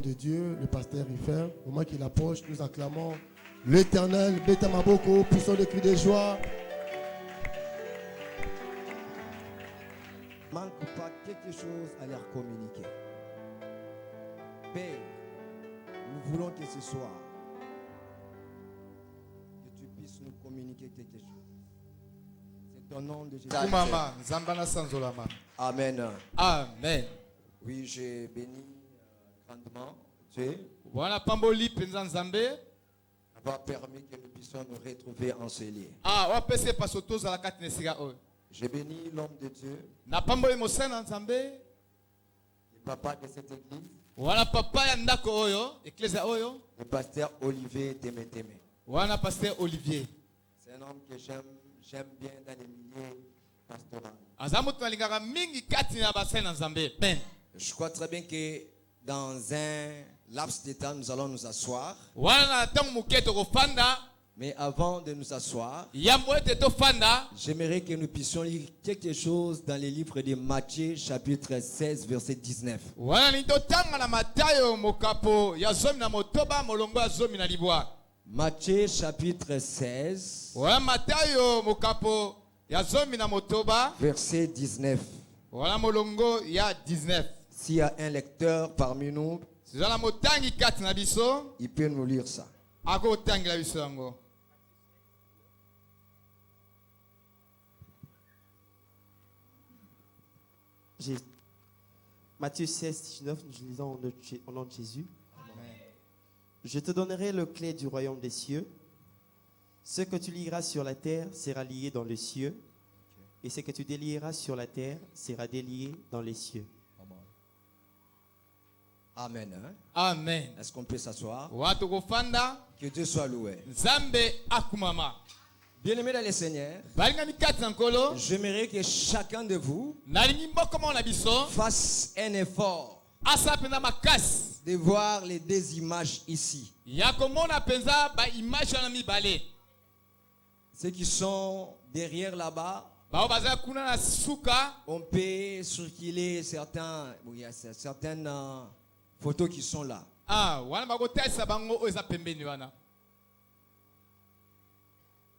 de Dieu, le pasteur Rifer. Au moment qu'il approche, nous acclamons l'Éternel. Beta Maboko, puissant de cris de joie. Manque pas quelque chose à leur communiquer. Père, nous voulons que ce soir, que tu puisses nous communiquer quelque chose. C'est au nom de Jésus. Amen. Amen. Oui, j'ai béni grandement Dieu Voilà pamboli penza nzambe. d'avoir permis que nous puissions nous retrouver en ce lieu. Ah, wa pese pasoto za la katine siga o. J'ai béni l'homme de Dieu, Na pamboli mosana nzambe. le papa de cette église, Wana papa ya ndako oyo, eklezia oyo. le pasteur Olivier Temeteme. Wana pasteur Olivier. C'est un homme que j'aime bien dans les milieux pastoraux. Azamu tunalingaka mingi kati na basena nzambe. Ben. Je crois très bien que dans un laps de temps, nous allons nous asseoir. Wana tangu muketo ko fanda. Mais avant de nous asseoir, Yamwete to fanda. j'aimerais que nous puissions lire quelque chose dans les livres de Matthieu, chapitre 16, verset 19. Wana ni to tanga na Matayo mokapo ya zomi na motoba molongo ya zomi na libwa. Matthieu, chapitre 16, Wana Matayo mokapo ya zomi na motoba. verset 19. Wana molongo ya 19. S'il y a un lecteur parmi nous, Zala motangi kati na biso. il peut nous lire ça. Ako tangi la biso yango. Matthieu 16, 19, nous lisons au nom de Jésus. Je te donnerai le clé du royaume des cieux. Ce que tu lieras sur la terre sera lié dans les cieux. Et ce que tu délieras sur la terre sera délié dans les cieux. Amen. Hein? Amen. Est-ce qu'on peut s'asseoir? Watu kufanda. Que Dieu soit loué. Nzambe akumama. Bien-aimés dans le Seigneur, Balinga mikati nkolo. j'aimerais que chacun de vous Nalingi mboko mona biso. fasse un effort Asa penza makasi. de voir les deux images ici. Yako mona penza ba image na mibale. Ceux qui sont derrière là-bas, Bao baza kuna na suka. on peut circuler certains, bon, il y a certaines photos qui sont là. Ah, wana bakotasa bango oyo eza pembeni wana.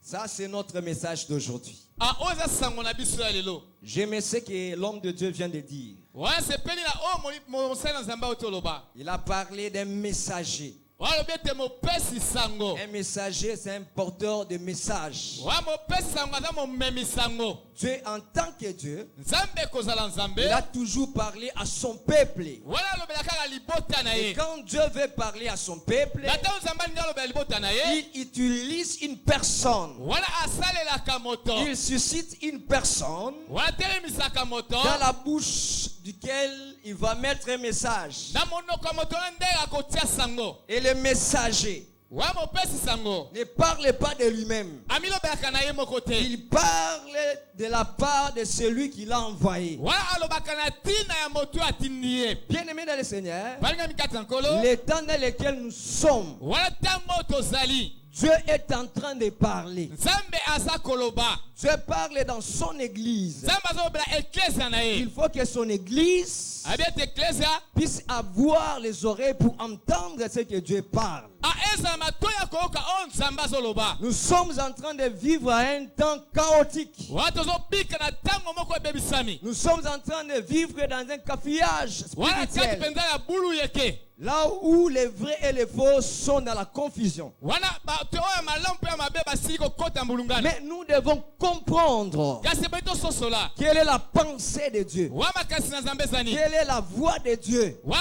Ça, c'est notre message d'aujourd'hui. Ah, oyo eza sango na biso ya lelo. J'aime ce que l'homme de Dieu vient de dire. Wana sepeli na oyo mosali na nzambe otoloba. Il a parlé d'un messager. Wana bete mopesi sango. Un messager, c'est un porteur de message. Wana mopesi sango aza momemi sango. Dieu, en tant que Dieu, Nzambe kozala nzambe. il a toujours parlé à son peuple. Wana lobela kaka libota na Et ye. quand Dieu veut parler à son peuple, Nata nzambe alinga lobela libota na ye. il utilise une personne. Wana asalelaka moto. Il suscite une personne Wana telemisaka moto. dans la bouche duquel il va mettre un message. Na monoko ya moto wana nde akotia sango. Et le messager Wana mopesi sango. ne parle pas de lui-même. Ami lobelaka na ye moko te. Il parle de la part de celui qui l'a envoyé. Wana alobaka na tina ya moto atindi ye. Bien-aimé dans le Seigneur, Balinga mikati ya nkolo. le temps dans lequel nous sommes, Wana ntango tozali. Dieu est en train de parler. Nzambe aza koloba. Dieu parle dans son église. Nzambe azolobela eklezia na ye. Il faut que son église Abi ete eklezia. puisse avoir les oreilles pour entendre ce que Dieu parle. Ezala matoyi ya koyoka oyo nzambe azoloba. Nous sommes en train de vivre à un temps chaotique. Wana tozobika na ntango moko ebebisami. Nous sommes en train de vivre dans un cafouillage Wana kati spirituel. mpenza ya bulu yeke. Là où les vrais et les faux sont dans la confusion. Wana bato oyo ya malamu mpe ya mabe basili kokota mbulungana. Mais nous devons comprendre Kasi ebali tososola. quelle est la pensée de Dieu. Wa makasi na nzambe eza nini? Quelle est la voix de Dieu. Wa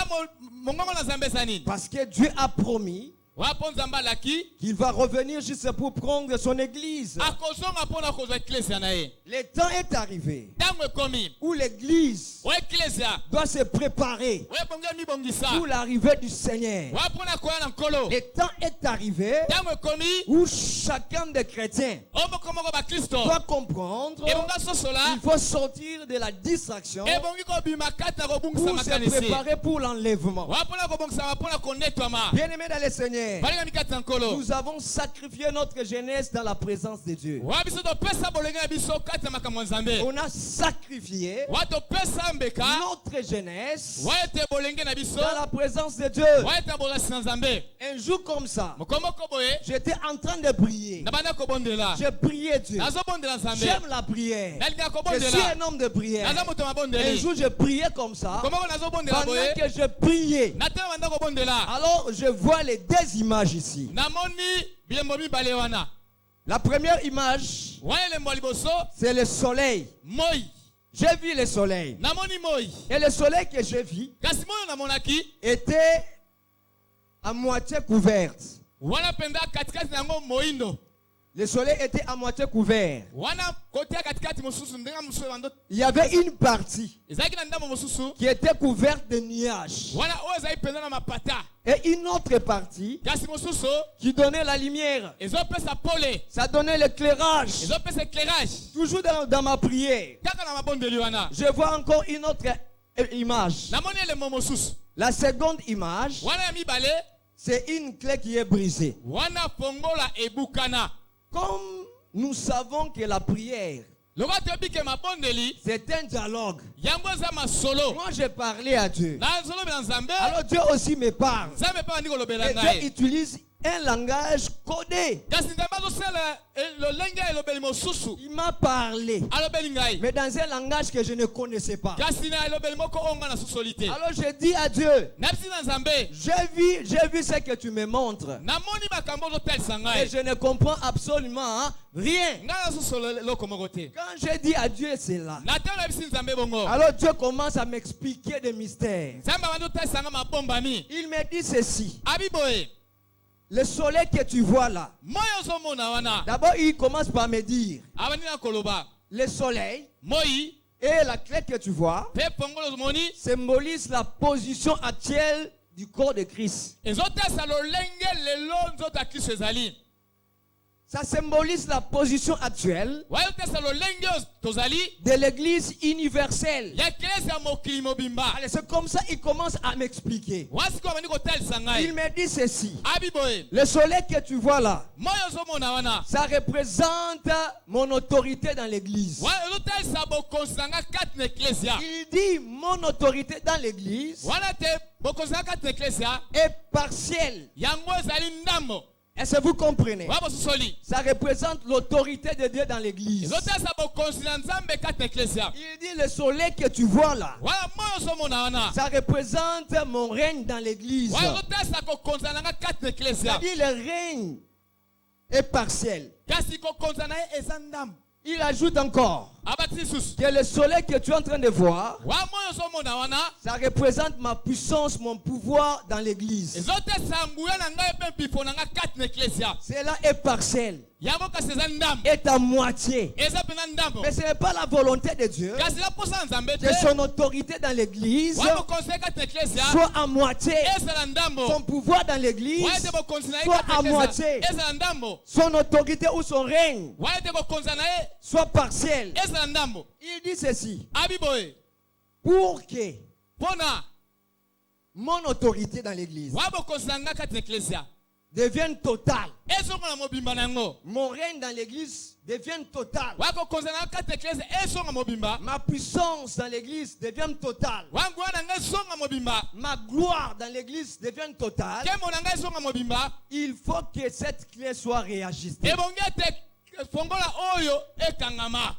mongongo na nzambe eza nini? Parce que Dieu a promis Wa mpo nzambe alaki. qu'il va revenir juste pour prendre son église. Akozonga mpona kozwa eklezia na ye. Le temps est arrivé Ntango ekomi. où l'église O eklezia. doit se préparer O ebongi mibongisa. pour l'arrivée du Seigneur. Wa mpona koya na nkolo. Le temps est arrivé Ntango ekomi. où chacun des chrétiens O moko moko bakristo. doit comprendre Ebonga sosola. qu'il faut sortir de la distraction Ebongi kobima kati na kobungisa pour se makanisi. préparer pour l'enlèvement. Wa mpona kobongisama mpona konetwama. Bien-aimés dans le Seigneur, Balinga mikati na nkolo. nous avons sacrifié notre jeunesse dans la présence de Dieu. Wa biso topesa bolenge na biso kati na makambo ya nzambe. On a sacrifier Watu pesa mbeka. notre jeunesse Waete bolenge na biso. dans la présence de Dieu. Waete bolasi na Nzambe. Un jour comme ça, Mokomoko boye. j'étais en train de prier. Na banda kobondela. J'ai prié Dieu. Nazo bondela Nzambe. J'aime la prière. Nalinga Je suis kobondela. un homme de prière. Nazo moto Un mabondeli. jour, je priais comme ça. Komoko nazo bondela Pendant boye. que je priais, Natela banda kobondela. alors je vois les deux images ici. Namoni bilembo mibale wana. La première image, Waele mbo liboso. c'est le soleil. Moi. J'ai vu le soleil. Namoni moi. Et le soleil que j'ai vu Kasi moyo namonaki. était à moitié couvert. Wana penda katikati nango moindo. Le soleil était à moitié couvert. Wana kote ya katikati mosusu ndenga mosusu bando. Il y avait une partie Ezaki na ndambo mosusu. qui était couverte de nuages. Wana oyo ezali penda na mapata. Et une autre partie Kasi mosusu qui donnait la lumière. ezopesa pole. Ça donnait l'éclairage. Ezopesa éclairage. Toujours dans ma prière. Kaka na mabondeli wana. Je vois encore une autre image. Namoni elembo mosusu. La seconde image, Wana ya mibale. c'est une clé qui est brisée. Wana fongola ebukana. Comme nous savons que la prière, Loka toyebi ke mabondeli. c'est un dialogue. Yango eza masolo. Moi, j'ai parlé à Dieu. Na nzolobela Nzambe. Alors Dieu aussi me parle. Nzambe pa bandi kolobela Et Dieu ngai. utilise un langage codé. Kasi Nzambe azosala lolenge elobeli mosusu. Il m'a parlé, Alobeli ngai. mais dans un langage que je ne connaissais pas. Kasi na elobeli moko onga na susoli te. Alors je dis à Dieu, Nabisi na Nzambe. j'ai vu ce que tu me montres. Namoni makambo ozotalisa Et ngai. je ne comprends absolument rien. Ngai nazosolo eloko moko te. Quand j'ai dit à Dieu cela, Natan nabisi Nzambe bongo. alors Dieu commence à m'expliquer des mystères. Nzambe abandi otalisa ngai mabombami. Il me dit ceci. Abi boye. Le soleil que tu vois là, Moyo ozomona wana. d'abord il commence par me dire, Abandi na koloba. le soleil Moi. et la clé que tu vois Pe pongolo ozomoni. symbolisent la position actuelle du corps de Christ. Ezotalisa lolenge lelo nzoto ya Kristo ezali. Ça symbolise la position actuelle Wayotalisa lolenge oyo tozali. de l'église universelle. Ya eklesi ya mokili mobimba. Allez, c'est comme ça il commence à m'expliquer. Wasi ko abandi kotalisa ngai. Il me dit ceci. Abi boye. Le soleil que tu vois là, Moyo ozomona wana. ça représente mon autorité dans l'église. Ozotalisa bokonzi na ngai kati na eklesia. Il dit mon autorité dans l'église Wana te bokonzi na kati na eklesia. est partielle. Yango ezali ndambo. Est-ce que vous comprenez? Wa bosusoli. Ça représente l'autorité de Dieu dans l'église. Ezotalisa bokonzi na Nzambe kati na eklesia. Il dit le soleil que tu vois là, Wana moyo ozomona wana. ça représente mon règne dans l'église. Wana ezotalisa kokonza na ngai kati na eklesia. C'est-à-dire le règne est partiel. Kasi kokonza na ye eza ndambo. Il ajoute encore Abatisi lisusu. que le soleil que tu es en train de voir, Wa moyo ozomona wana. ça représente ma puissance, mon pouvoir dans l'église. Ezotalisa nguya na ngai mpe mpifo na ngai kati na eklesia. Cela est partiel, Yango kasi eza ndambo. est à moitié. Eza mpena ndambo. Mais ce n'est pas la volonté de Dieu Kasi eza posa na Nzambe te. que son autorité dans l'église Wa bokonzi na ye kati na eklesia. soit à moitié. Ezala ndambo. Son pouvoir dans l'église Wa ete bokonzi na ye soit kati na à eklesia. moitié. Ezala ndambo. Son autorité ou son règne Wa ete bokonzi na ye. soit partiel. Ezala ndambo. Il dit ceci, Abi boye. pour que Pona. mon autorité dans l'église Wa bokonzi na ngai kati na eklesia. devienne totale, Ezonga na mobimba na yango. mon règne dans l'église devienne totale, Wa kokonzi na ngai kati na eklesia. Ezonga mobimba. ma puissance dans l'église devienne totale, Wa nguya na ngai ezonga mobimba. ma gloire dans l'église devienne totale, Kembo na ngai ezonga mobimba. il faut que cette clé soit réajustée. Ebongi ete fongola oyo ekangama.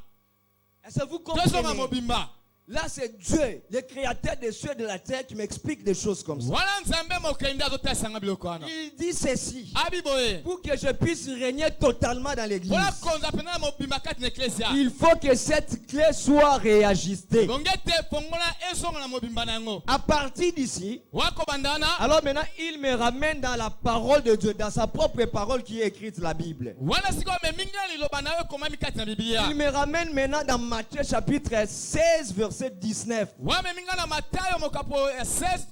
Est-ce que vous Tozonga comprenez? mobimba. Là, c'est Dieu, le créateur des cieux et de la terre, qui m'explique des choses comme ça. Wana Nzambe mokendi azotalisa ngai biloko wana. Il dit ceci, Abi boye. pour que je puisse régner totalement dans l'église, Mpona konza pena na mobimba kati na eklesia. il faut que cette clé soit réajustée. Ebongi ete fongola ezonga na mobimba na yango. À partir d'ici, Wa kobanda wana. alors maintenant, il me ramène dans la parole de Dieu, dans sa propre parole qui est écrite, la Bible. Wana sikoyo memingi na liloba na yo ekomami kati na Biblia. Il me ramène maintenant dans Matthieu chapitre 16, verset 19. Wa memingi na Matayo mokapo ya 16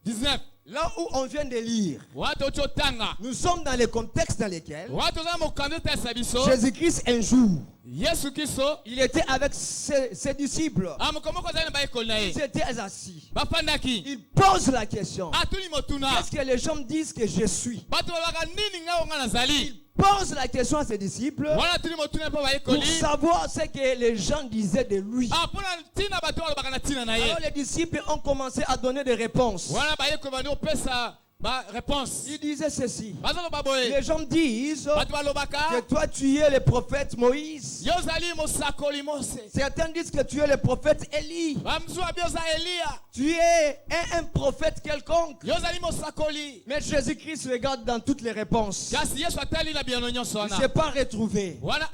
19. Là où on vient de lire, Wa tochi otanga. nous sommes dans le contexte dans lequel Wa toza na mokanda otalisa biso. Jésus-Christ, un jour, Yesu Kristo. il était avec ses disciples. Mokomoko azali na bayekoli na ye. Ils étaient assis. Bafandaki. Il pose la question. Atuli motuna. Qu'est-ce que les gens disent que je suis? Bato babaka nini ngai onga nazali. Il pose la question à ses disciples wana tuni motuna mpo pour bayekoli savoir ce que les gens disaient de lui. mpona ntina bato balobaka na ntina na ye Alors les disciples ont commencé à donner des réponses. wana bayekoli bandi kopesa réponse. Il disait ceci. bazoloba boye Les gens disent bato balobaka que toi tu es le prophète Moïse. yo ozali mosakoli mose Certains disent que tu es le prophète Élie. bamzusu babi oza eliya Tu es un prophète quelconque. yo ozali mosakoli Mais Jésus-Christ regarde dans toutes les réponses. kasi yesu atali na biyano nyonso Il ne wana s'est pas retrouvé. wana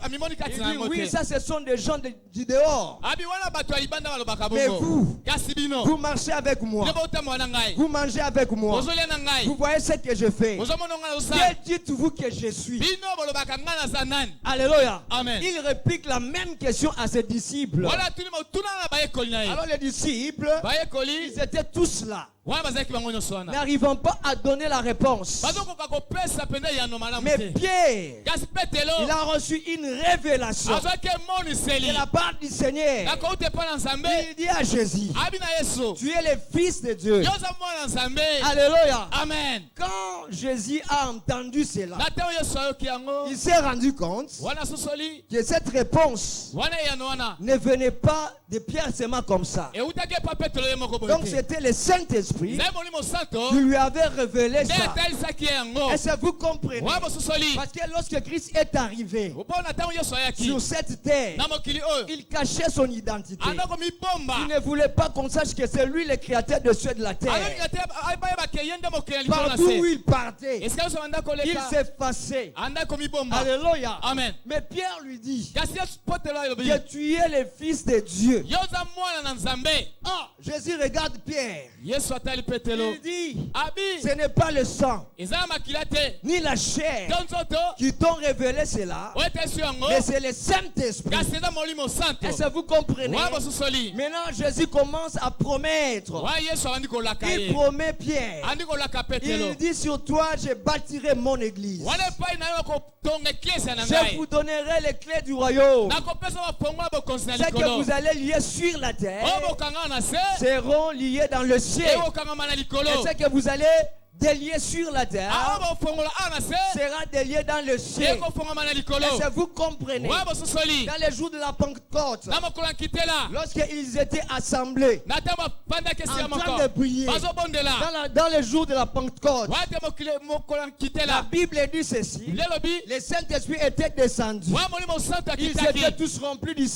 amimoni Il kati na dit yango oui, te ça ce sont des gens du dehors. abi wana bato ya libanda balobaka Mais bongo vous, kasi bino vous marchez avec moi. nde botambola na ngai Vous mangez avec moi. bozolia na ngai Vous voyez ce que je fais. bozomona ngai osala Que dites-vous que je suis? bino bolobaka ngai naza nani Alléluia. Amen. Il réplique la même question à ses disciples. wana tuni motuna na bayekoli na ye Alors les disciples, bayekoli ils étaient tous là, wana bazalaki bango nyonso wana n'arrivant pas à donner la réponse. bazokoka kopesa pene yano malamu Mais te Pierre, kasi petelo il a reçu une révélation azwaki emoniseli de la part du Seigneur. nakouta epai na nzambe Il dit à Jésus, abi na yesu tu es le fils de Dieu. yo oza mwana nzambe Alléluia. amen Quand Jésus a entendu cela, na ntango yesu ayoki yango il s'est rendu compte wana sosoli que cette réponse wana eyano wana ne venait pas de Pierre seulement comme ça. eutaki epa petelo ye moko boye Donc te c'était le Saint-Esprit nzambe molimo santo qui lui avait révélé nde ça. etalisaki ye yango Est-ce que vous comprenez? wana bososoli Parce que lorsque Christ est arrivé mpona ntango yesu ayaki sur cette terre, na mokili oyo il cachait son identité. andako mibomba Il ne voulait pas qu'on sache que c'est lui le créateur de cieux et de la terre. alobika te bayebake ye nde mokili ya likolo na Partout où se il partait, esika nyonso banda il koleka s'effaçait. andako mibomba Alléluia. amen Mais Pierre lui dit kasi yesu potelo alobi que tu es le fils de Dieu. yo oza mwana na nzambe Ah, Jésus regarde Pierre. yesu atali petelo Il dit, abi ce n'est pas le sang eza ya makila te ni la chair to nzoto qui t'ont révélé cela, oyo etesi yango mais c'est le Saint-Esprit. kasi eza molimo santo Est-ce que vous comprenez? wana bososoli Maintenant, Jésus commence à promettre. wana yesu abandi kolaka Il ye promet Pierre. andi kolaka petelo Il dit sur toi, je bâtirai mon église. wana epai na yo kotonga eklezia na Je ngai vous donnerai les clés du royaume. nakopesa bapongo ya bokonzi na Ce que likolo vous allez lier sur la terre oyo bokanga na se seront liés dans le ciel. ekokangama na likolo Et ce que vous allez délier sur la terre aoyo bofongola awa na se sera délié dans le ciel. ekofongama na likolo Est-ce que vous comprenez? wana bososoli Dans les jours de la Pentecôte, na mokolo ya nkitela lorsqu'ils étaient assemblés na ntango bapandaki esika en moko train de prier, bazobondela dans les jours de la Pentecôte, wana te mokolo ya la nkitela Bible dit ceci. lelobi Le Saint-Esprit était descendu. wana molimo santo Ils akitaki étaient tous remplis du bango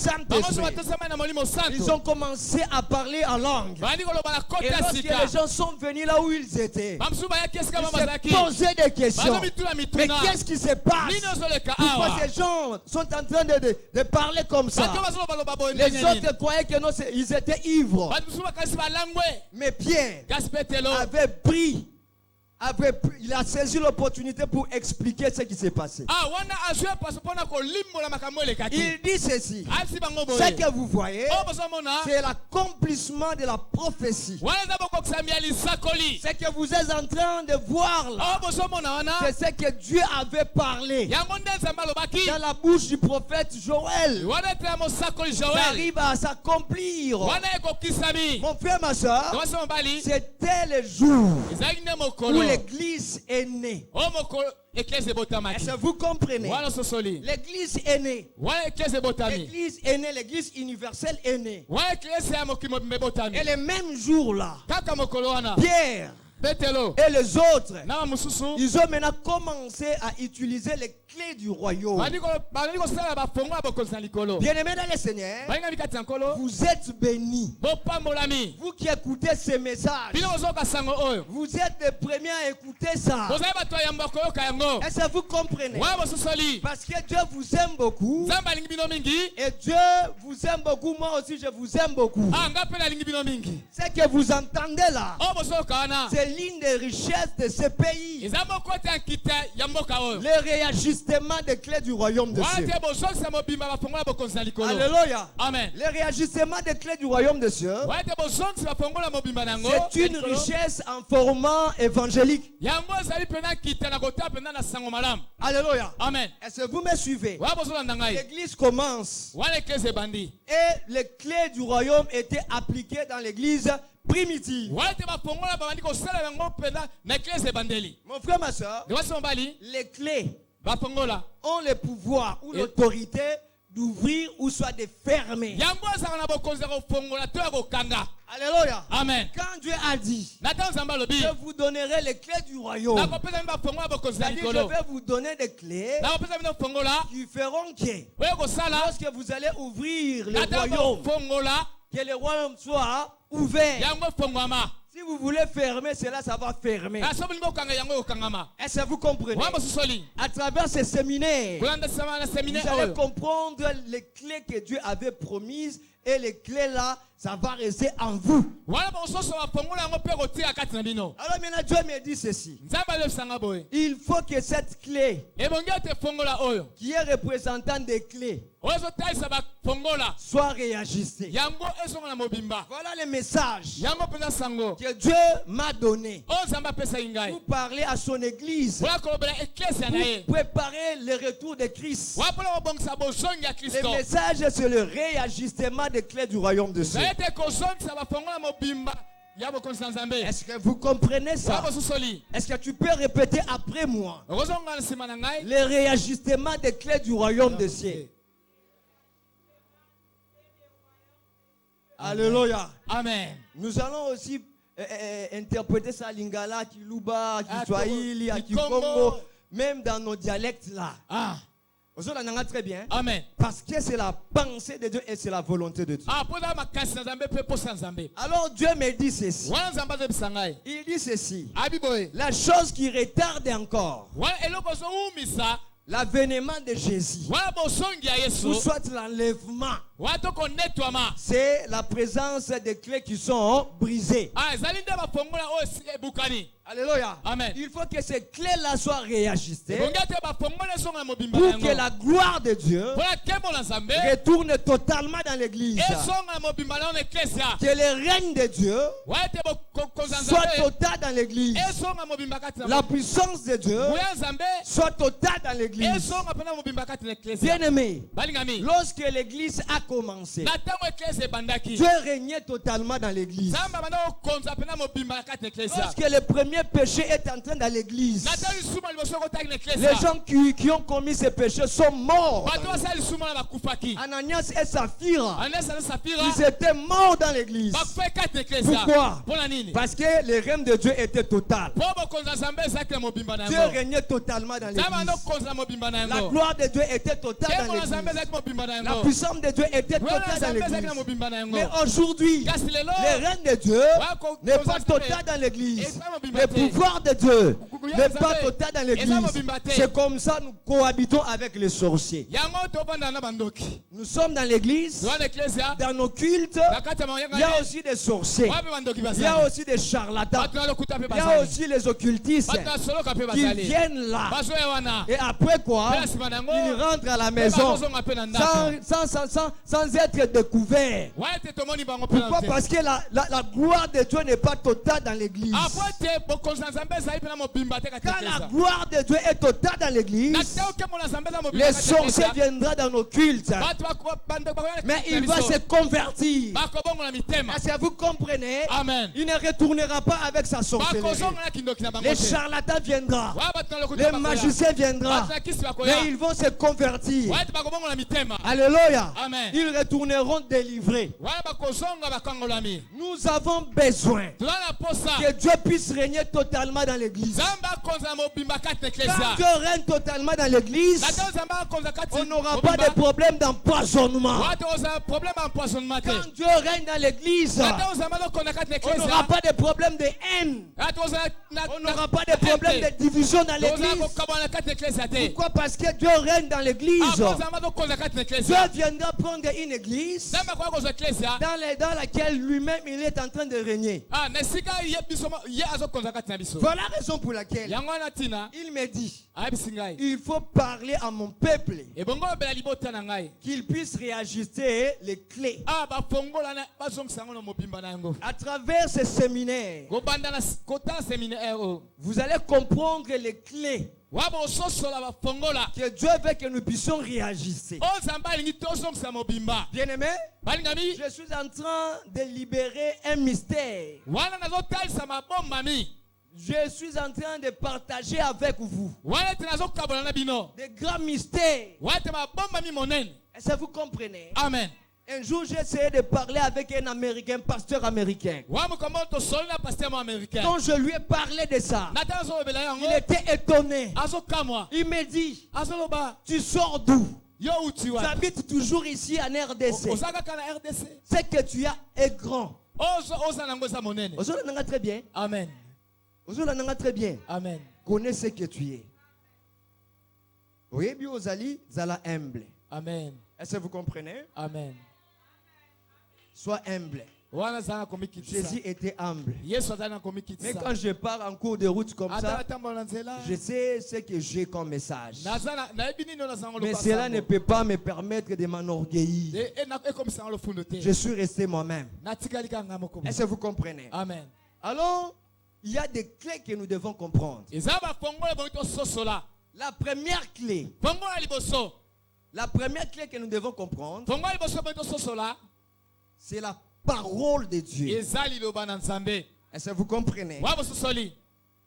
so Saint-Esprit. batosama na molimo Ils santo ont commencé à parler en langue. bandi koloba na Et kota ya lorsque sika les gens sont venus là où ils étaient, bamosusu bayaki esika ils bamazalaki se posaient des questions. bazomituna Mais mituna qu'est-ce qui se passe? nini ozoleka Pourquoi awa ces gens sont en train de parler comme ça? bato bazolobaloba boye Les ndenge nini autres croyaient que non, ils étaient ivres. bato mosusu bakanisi balangwe Mais Pierre kasi petelo il a saisi l'opportunité pour expliquer ce qui s'est passé. wana azwi paso mpona kolimbola makambo elekaki Il dit ceci. alisi bango boye Ce que vous voyez, oyo bozomona c'est l'accomplissement de la prophétie. wana eza bokokisami ya lisakoli Ce que vous êtes en train de voir là, oyo bozomona wana c'est ce que Dieu avait parlé yango nde nzambe alobaki dans la bouche du prophète Joël. wana ete ya mosakoli Ça joel arrive à s'accomplir. wana ekokisami Mon frère, ma soeur, tomasi mobali c'était le jour ezalaki nde où mokolo l'église est née. oyo mokolo eklese ebotamaki Est-ce que vous comprenez? wana sosoli L'église est née. wana eklese ebotami L'église est née. L'église universelle est née. wana eklese ya mokili mobimba ebotami Et le même jour là, kaka mokolo wana Pierre petelo et les autres, na bamosusu ils ont maintenant commencé à utiliser les clés du royaume. bazali kosala bafongo ya bokonzi na likolo Bien-aimés dans le Seigneur, balingami kati ya nkolo vous êtes bénis. bopambolami Vous qui écoutez ce message, bino bozoyoka sango oyo vous êtes les premiers à écouter ça. bozali bato ya yamba koyoka yango Est-ce que vous comprenez? wana bososoli Parce que Dieu vous aime beaucoup. nzambe alingi bino mingi Et Dieu vous aime beaucoup. Moi aussi, je vous aime beaucoup. nga mpe nalingi bino mingi Ce que vous entendez là, oyo bozoyoka wana c'est l'une des richesses de ce pays. eza moko te ya nkita ya mboka oyo Le réajustement des clés du royaume de wana cieux. te bozongisa mobimba bafongo ya bokonzi na likolo Alléluia. amen Le réajustement des clés du royaume de cieux, wana te bozongisa bafongo ya mobimba na yango c'est une richesse en format évangélique. yango ezali mpena nkita na kota mpena na sango malamu Alléluia. amen Est-ce que vous me suivez? wana bozolanda ngai L'église commence wana eklese ebandi et les clés du royaume étaient appliquées dans l'église primitive. wana te bafongola babandi kosala yango mpena na eklese ebandeli Mon frère, ma soeur, ndewasi mobali les clés bafongola ont le pouvoir ou Et- l'autorité d'ouvrir ou soit de fermer. yango ezalaka na bokonzi ya kofongola to ya kokanga. Alléluia. Amen. Quand Dieu a dit, Natan nzambe alobi je vous donnerai les clés du royaume. nakopesa bino bafongola bokonzi ya C'est-à-dire, je likolo vais vous donner des clés nakopesa bino fongola qui feront que oyo kosala lorsque vous allez ouvrir le natan royaume, bofongola que le royaume soit ouvert. yango efongwama. Si vous voulez fermer cela, ça va fermer. na so bolingi kokanga yango ekokangama. Est-ce que vous comprenez? wa mosusoli À travers ces séminaires, kolanda sama na vous séminaire allez oyo comprendre les clés que Dieu avait promises et les clés là, ça va rester en vous. wana bokososo bafongola yango mpe kotia kati na bino. Alors maintenant, Dieu me dit ceci. nzambe alebisanga boye Il faut que cette clé, ebongi ete fongola oyo qui est représentant des clés, oyo ezotalisa bafongola soit réajustée. yango ezonga na mobimba. Voilà le message yango mpenza sango que Dieu m'a donné oyo nzambe apesaki ngai pour parler à son église, mpona kolobela eklesia na ye pour préparer le retour de Christ. wa mpona kobongisa bozongi ya Le kristo message, c'est le réajustement des clés du royaume de Dieu. na ete kozongisa bafongola mobimba ya bokonzi na nzambe. Est-ce que vous comprenez wa ça? bosusoli Est-ce que tu peux répéter après moi? okozonga na nsima na ngai Le réajustement des clés du royaume des cieux. Alléluia. amen. Nous allons aussi interpréter ça lingala, kiluba, kiswahili, Kikongo. kikongo, même dans nos dialectes là. Ah, Vous en très bien. amen. Parce que c'est la pensée de Dieu et c'est la volonté de Dieu. Ah, mpo eza makasi na nzambe mpe posa na nzambe Alors Dieu me dit ceci. wana nzambe azobisa ngai Il dit ceci. abi boye La chose qui retarde encore wana eloko ezoumisa l'avènement de Jésus, wana bosongi ya ou yesu soit l'enlèvement, wana to konetwama. c'est la présence des clés qui sont brisées. Ah, ezali nde bafongola oyo ebukani. Alléluia. Amen. Il faut que ces clés-là soient réajustées ebongi ete bafongola ezonga na mobimba na pour que yango la gloire de Dieu mpona nkembo na nzambe retourne totalement dans l'église. ezonga na mobimba na yo na eklesia Que le règne de Dieu wana ete bokonza soit nzambe total dans l'église. ezonga na mobimba kati na La puissance de Dieu nguya nzambe soit totale dans l'église. ezonga mpe na mobimba kati na eklesia. Bien-aimé, balingami lorsque l'église a commencé, na ntango eklesia ebandaki Dieu régnait totalement dans l'église. nzambe abanda kokonza mpe na mobimba kati na eklesia. Lorsque le premier péché est entré dans l'église, na ntango lisumu liboso ekotaki na les eklesia gens qui ont commis ces péchés sont morts. bato basala lisumu wana bakufaki. Ananias et Saphira, anesa na safira ils étaient morts dans l'église. bakufaki kati na eklesia. Pourquoi? mpona nini? Parce que le règne de Dieu était total. mpo bokonza nzambe ezalaki na mobimba na Dieu yango régnait totalement dans nzambe anda l'église. kokonza na mobimba na La yango. gloire de Dieu était totale nkembo dans na nzambe l'église. ezalaki mobimba na La yango. puissance de Dieu était nguya na totale dans nzambe ezalaki na l'église. mobimba na yango. Mais aujourd'hui, kasi lelo le règne de Dieu n'est pas total dans l'église. Le pouvoir de Dieu n'est pas total dans l'église. C'est comme ça nous cohabitons avec les sorciers. yango tobanda na bandoki Nous sommes dans l'église, toza na eklesia dans nos cultes, bakati ya il y a mayanga aussi des sorciers. wape bandoki Il y a bazali aussi des charlatans. bato na lokuta mpe Il y a bazali aussi les occultistes bato na soloka mpe qui bazali viennent là. bazoya wana Et après quoi, mpe na nsima na yango ils rentrent à la mpe maison bazozonga mpe na ndako sans être découverts. wana ete tomoni bango mpe Pourquoi? na Parce que la gloire de Dieu n'est pas totale dans l'église. apo ete bokonzi na nzambe ezali mpe na mobimba te kati Quand la eklesa gloire de Dieu est totale dans na l'église, ntango nkembo na nzambe eza mobimba les kati sorciers eklesa viendront dans nos cultes. bato bandeko bakoya Mais il va se convertir. bakobongola mitema. Est-ce que vous comprenez? Amen. Il ne retournera pas avec sa sorcellerie. bakozonga na kindoki na bango Les te charlatans viendront. wa bato na lokuta Les bakoya magiciens viendront. bato na kisi bakoya Mais ils vont se convertir. wa ete bakobongola mitema. Alléluia. Amen. Ils retourneront délivrés. wa bakozonga bakangolami Nous avons besoin toza na posa que Dieu puisse régner totalement dans l'église. nzambe akonza na mobimba kati na Quand eklesa Dieu règne totalement dans l'église, na ntango nzambe akonza kati on n'aura pas de problème d'empoisonnement. wa tokozala problème ya empoisonnement te Quand Dieu règne dans l'église, na ntango nzambe azokonza kati na on n'aura eklesa pas de problème de haine. tokozala On n'aura pas de problème de division dans tokozala l'église. kokabwana kati na eklesa te Pourquoi? Parce que Dieu règne dans l'église. apo nzambe azokonza kati na Dieu eklesa viendra prendre une église nzambe akoya kozwa eklesa dans laquelle lui-même il est en train de régner. na esika ye biso ye azokonza kati na biso Voilà la raison pour laquelle yango wana ntina il me dit, ayebisi ngai il faut parler à mon peuple ebongo obela libota na ngai qu'il puisse réajuster les clés. bafongola bazongisa yango na mobimba na yango À travers ces séminaires, kobanda na kotala séminaire oyo vous allez comprendre les clés wa bososola bafongola que Dieu veut que nous puissions réajuster. oyo nzambe alingi tozongisa mobimba Bien-aimé, balingami je suis en train de libérer un mystère. wana nazotalisa mabombami Je suis en train de partager avec vous wana te nazokabola na bino des grands mystères. wana te mabombami monene. Est-ce que vous comprenez? Amen. Un jour, j'ai essayé de parler avec un Américain, pasteur américain. Wa mokombo tosoli na pasteur mo américain. Quand je lui ai parlé de ça, Nata azolobela yango. il était étonné. Azokamwa. Il me dit, Azoloba. tu sors d'où? Yo uti Tu wa. habites toujours ici en RDC. Ozaka kana RDC. Ce que tu as est grand. Oza nango za monene. Ozola nanga très bien. Amen. Ozola nanga très bien. Amen. Connais ce que tu es. Oui, bien Ozali, zala humble. Amen. Est-ce que vous comprenez? Amen. Sois humble. Wana zana komikitisa. Jésus était humble. Yesu azana komikitisa. Mais quand je pars en cours de route comme ça, Atala tambola nzela. je sais ce que j'ai comme message. Nazana na ebini no nazango Mais cela ne peut pas me permettre de m'enorgueillir. comme ça le fond Je suis resté moi-même. Natikali kanga moko. Est-ce que vous comprenez? Amen. Alors, il y a des clés que nous devons comprendre. Ezaba fongola bonito sosola. La première clé, Fongola liboso. la première clé que nous devons comprendre, Fongola liboso bonito sosola. c'est la parole de Dieu. Ezali loba na nzambe. Est-ce que vous comprenez? Wa bososoli.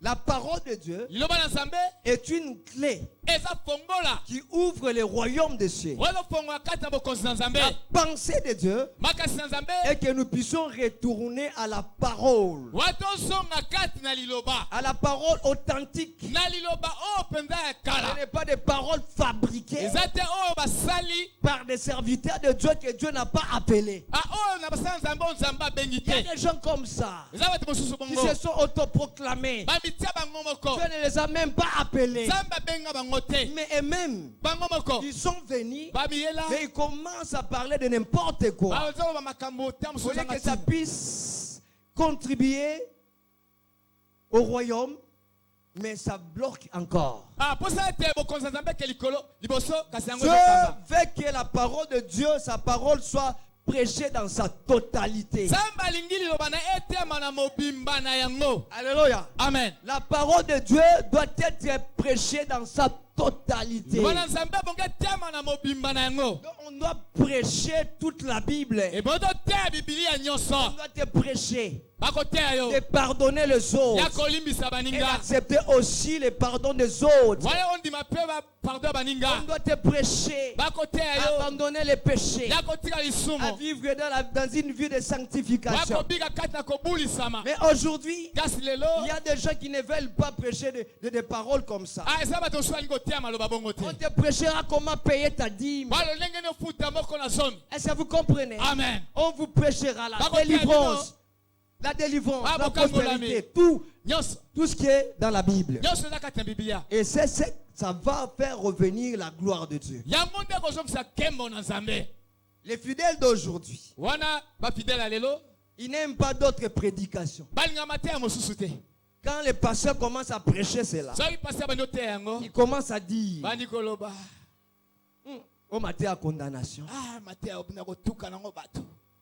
La parole de Dieu Loba na nzambe. est une clé Eza fongola. qui ouvre les royaumes des cieux. Wala fongola kata bokonzi na nzambe. La pensée de Dieu Makasi na nzambe. est que nous puissions retourner à la parole, Wato songa kati na liloba. à la parole authentique. Na liloba o penza ya Ce kala. n'est pas des paroles fabriquées Ezate o basali. par des serviteurs de Dieu que Dieu n'a pas appelés. A o na basala nzambe o nzamba bengi Il y a te. des gens comme ça Ezaba te mosusu qui bongo. se sont autoproclamés. Bamitia bango moko. Dieu ne les a même pas appelés. Nzambe benga bango te. Mais eux-mêmes, Bango moko. ils sont venus, Bamiyela. mais ils commencent à parler de n'importe quoi. Bazo ba makambo te Vous mosusu voulez que ngati. ça puisse contribuer au royaume, mais ça bloque encore. Ah, pour ça te bokonzi na nzambe ke likolo liboso kasi yango Dieu ezokanga. veut que la parole de Dieu, sa parole soit prêchée dans sa totalité. Nzambe alingi liloba na etema na mobimba na yango. Alléluia. Amen. La parole de Dieu doit être prêchée dans sa totalité. Wana nzambe bonge tema na mobimba na yango. Donc, on doit prêcher toute la Bible. E bodo te Biblia On nyonso. doit te prêcher, Bako te yo. de pardonner les Ya autres kolimbisa et baninga. d'accepter aussi le pardon des autres. Wale ondima pe ba pardon baninga. On doit te prêcher, Bako te yo. abandonner les péchés, Ya kotika à lisumo. vivre dans une vie de sanctification. Bako bika kati na kobulisama. Mais aujourd'hui, Kasi lelo. il y a des gens qui ne veulent pas prêcher des paroles comme ça. Ah, eza bato swali ko te maloba bongo te. On te prêchera comment payer ta dîme. Wale lenge no futa moko na zone. Est-ce que vous comprenez? Amen. On vous prêchera la Bako délivrance. La délivrance, Ah, la bokango prospérité, lami. Nyonso. tout ce qui est dans la Bible. Nyonso eza kati na Biblia. Et ça va faire revenir la gloire de Dieu. Yango nde kozongisa kembo na nzambe. Les fidèles d'aujourd'hui, Wana bafidèle ya lelo. ils n'aiment pas d'autres prédications. Balingama te ya mosusu te. Quand les pasteurs commencent à prêcher cela, Soki paster bando te yango. ils commencent à dire, Bandi koloba. on m'a à condamnation. Ah, mate obina kotuka nango bato.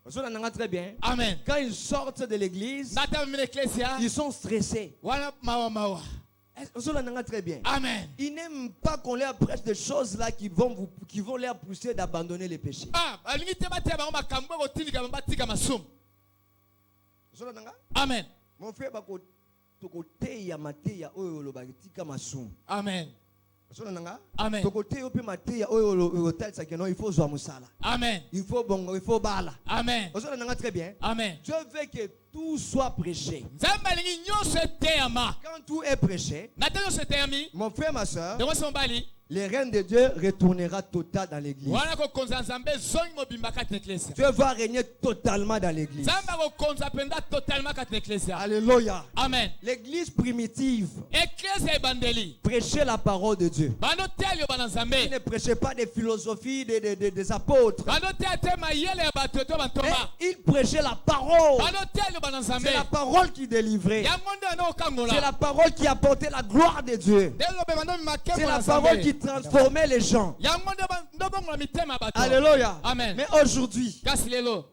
Vous entendez très bien. Amen. Quand ils sortent de l'église, Nata mine ecclesia. ils sont stressés. Wana mawa mawa. Vous entendez très bien. Amen. Ils n'aiment pas qu'on leur prêche des choses là qui vont leur pousser d'abandonner les péchés. Ah, alingi te bate bango makambo kotindika batika masumu. Vous entendez? Amen. Mon frère, tokoteya mateya oyo olobaki tika masumu. Amen. Osonanga? Amen. Tokoteya ope mateya oyo otalisaki non, il faut zwa musala. Amen. Il faut bongo, il faut bala. Amen. Osonanga très bien. Amen. Dieu veut que tout soit prêché. Nzambe alingi nyonso eteyama. Quand tout est prêché, Nata nyonso eteyami. mon frère, ma soeur, Ndeko sombali. le règne de Dieu retournera total dans l'église. Wana kokonza nzambe zongi mobimba kati na ecclesia. Dieu va régner totalement dans l'église. Nzambe kokonza penda totalement kati na ecclesia. Alléluia. Amen. L'église primitive Ecclesia ebandeli. prêchait la parole de Dieu. Bando te yo bana Il nzambe. ne prêchait pas des philosophies des apôtres. Bando te mayele ya bato to Mais bantoma. il prêchait la parole. Bando te yo bana nzambe. C'est la parole qui délivrait. Yango nde ano C'est kangola. la parole qui apportait la gloire de Dieu. Delo be bando C'est makembo na la parole nzambe. qui transformait les gens. Yango ndo bongo na mitema ya bato. Alléluia. Amen. Mais aujourd'hui, Kasi lelo.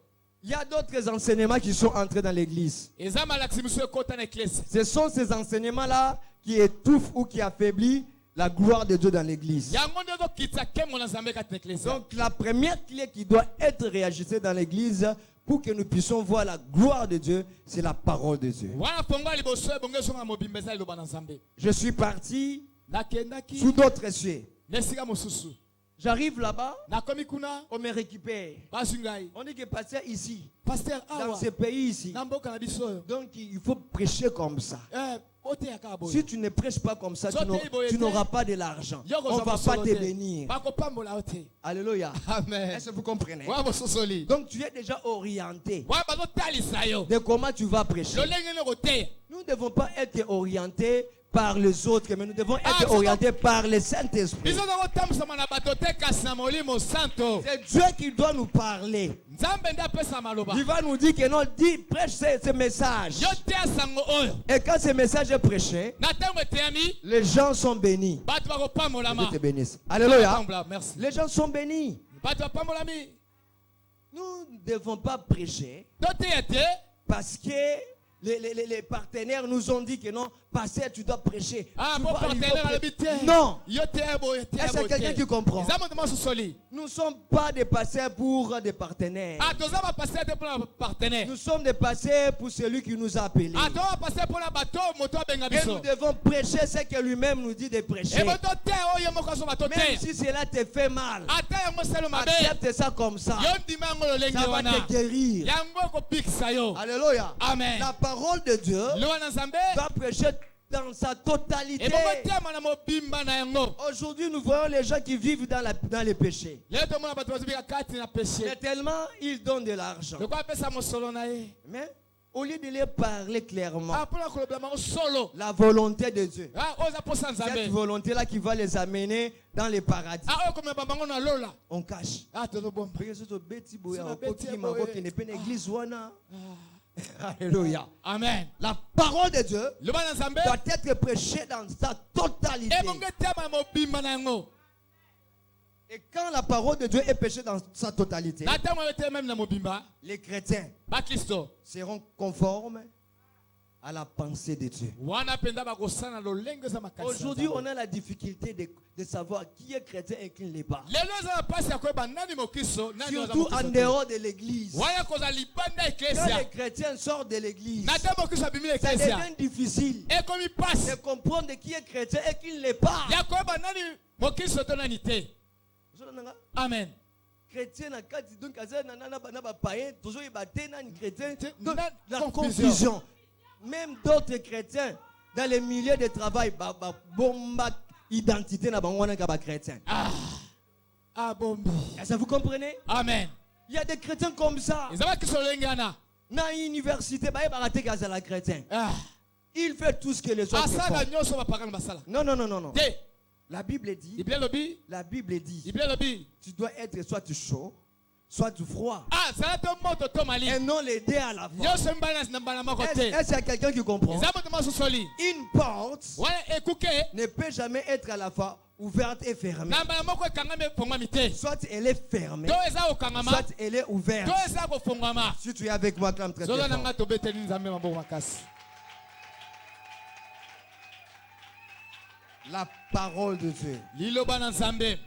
il y a d'autres enseignements qui sont entrés dans l'église. Eza malakisi miso ekota na ecclesia. Ce sont ces enseignements-là qui étouffent ou qui affaiblissent la gloire de Dieu dans l'église. Yango nde ezokitisa kembo na nzambe kati na ecclesia. Donc la première clé qui doit être réajustée dans l'église pour que nous puissions voir la gloire de Dieu, c'est la parole de Dieu. Je suis parti sous d'autres cieux. J'arrive là-bas, on me récupère. On dit que pasteur ici, dans ce pays ici, donc il faut prêcher comme ça. Si tu ne prêches pas comme ça, tu n'auras pas de l'argent. On ne va pas te bénir. Alléluia. Amen. Est-ce que vous comprenez? Ouais, Donc tu es déjà orienté de comment tu vas prêcher. Nous ne devons pas être orientés par les autres, mais nous devons être orientés par le Saint-Esprit. C'est Dieu qui doit nous parler. Il va nous dire que non, dis, prêche ce message. Et quand ce message est prêché, les gens sont bénis. Dieu te bénisse. Alléluia. Les gens sont bénis. Nous ne devons pas prêcher parce que les partenaires nous ont dit que non, pasteur, tu dois prêcher. Non. Est-ce qu'il y a quelqu'un qui comprend? Nous ne sommes pas des pasteurs pour des partenaires. Nous sommes des pasteurs pour celui qui nous a appelés. Et nous devons prêcher ce que lui-même nous dit de prêcher. Même si cela te fait mal, accepte ça comme ça. Ça va te guérir. Alléluia. Amen. La parole de Dieu va prêcher dans sa totalité. Aujourd'hui, nous voyons les gens qui vivent dans les péchés. Mais tellement ils donnent de l'argent. Mais au lieu de les parler clairement, la volonté de Dieu, cette volonté-là qui va les amener dans les paradis, on cache. Alléluia. Amen. La parole de Dieu doit être prêchée dans sa totalité. Et quand la parole de Dieu est prêchée dans sa totalité, les chrétiens seront conformes à la pensée de Dieu. Aujourd'hui, on a la difficulté de savoir qui est chrétien et qui ne l'est pas. Surtout en dehors de l'église. Quand les chrétiens sortent de l'église, ça devient difficile de comprendre qui est chrétien et qui ne l'est pas. Amen. Chrétien, la confusion. Même d'autres chrétiens dans les milieux de travail, bomba identité na bangwana ka ba chrétien. Est-ce que vous comprenez? Amen. Il y a des chrétiens comme ça. Dans l'université, la chrétien. Il fait tout ce que les autres font. Non. La Bible dit, tu dois être soit du chaud, soit du froid. Et non les deux à la fois. Est-ce qu'il y a quelqu'un qui comprend? Une porte ne peut jamais être à la fois ouverte et fermée. Soit elle est fermée, soit elle est ouverte. Si tu es avec moi, clame très fort. La parole de Dieu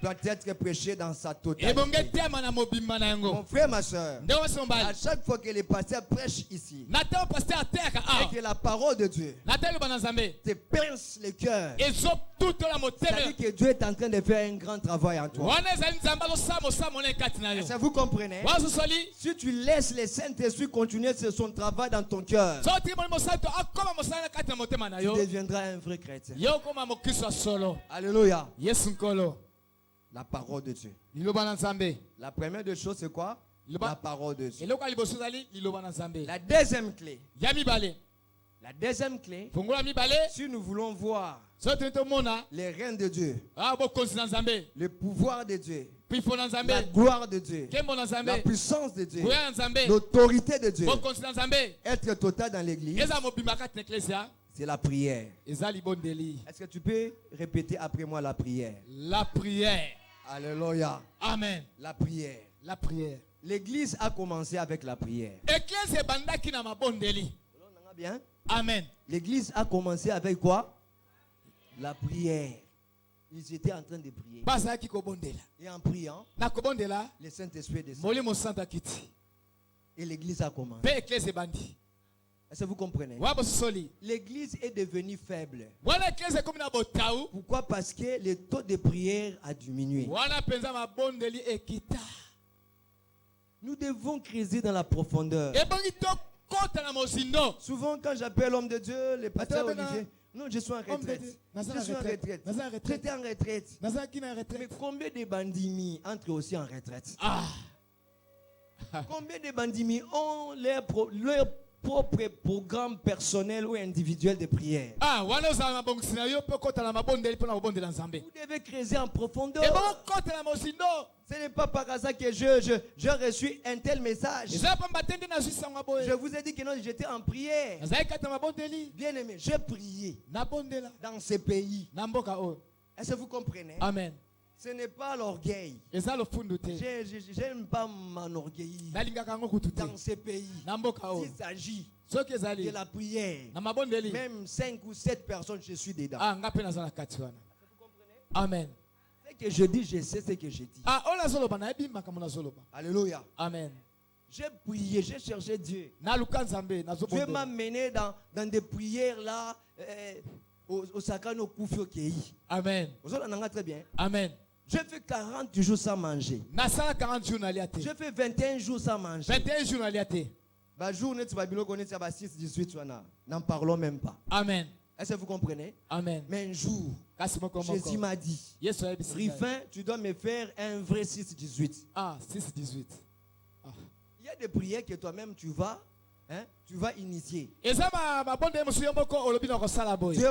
doit être prêchée dans sa totalité. Mon frère, ma soeur, à chaque fois que les pasteurs prêchent ici, et que la parole de Dieu te pince le cœur, c'est-à-dire que Dieu est en train de faire un grand travail en toi. Est-ce que vous comprenez? Si tu laisses le Saint-Esprit continuer son travail dans ton cœur, tu deviendras un vrai chrétien. Alléluia. La parole de Dieu. La première des choses, c'est quoi? La parole de Dieu. La deuxième clé. La deuxième clé, si nous voulons voir les règnes de Dieu, le pouvoir de Dieu, la gloire de Dieu, la puissance de Dieu, l'autorité de Dieu, être total dans l'église, c'est la prière. Est-ce que tu peux répéter après moi la prière? La prière. Alléluia. Amen. La prière. La prière. L'église a commencé avec la prière. Bien? Amen. L'église a commencé avec quoi? La prière. Ils étaient en train de prier. Et en priant, le Saint-Esprit descend. Et l'église a commencé. Pe église bandi. Est-ce que vous comprenez? L'église est devenue faible. Pourquoi? Parce que le taux de prière a diminué. Nous devons creuser dans la profondeur. Souvent, quand j'appelle l'homme de Dieu, le pasteur Olivier, non, je suis en retraite. Je suis en retraite. J'étais en retraite. Mais combien de bandits entrent aussi en retraite? Combien de bandits ont leur propre programme personnel ou individuel de prière? Vous devez creuser en profondeur. Ce n'est pas par hasard que j'ai reçu un tel message. Je vous ai dit que non, j'étais en prière. Bien aimé, j'ai prié dans ce pays. Est-ce que vous comprenez? Amen. Ce n'est pas l'orgueil. J'aime pas m'enorgueillir dans ce pays. S'il s'agit de la prière, même 5 ou 7 personnes, je suis dedans. Amen. Ce que je dis, je sais ce que je dis. Alléluia. Amen. J'ai prié, j'ai cherché Dieu. Dieu m'a mené dans des prières là, au Sakano Koufio Kei. Amen. Vous entendez très bien. Amen. J'ai fait 40 jours sans manger. J'ai fait 21 jours sans manger. 21 jours n'en parlons même pas. Amen. Est-ce que vous comprenez? Amen. Mais un jour, Jésus m'a dit, Rifin, tu dois me faire un vrai 6-18. 6-18. Il y a des prières que toi-même tu vas initier. Dieu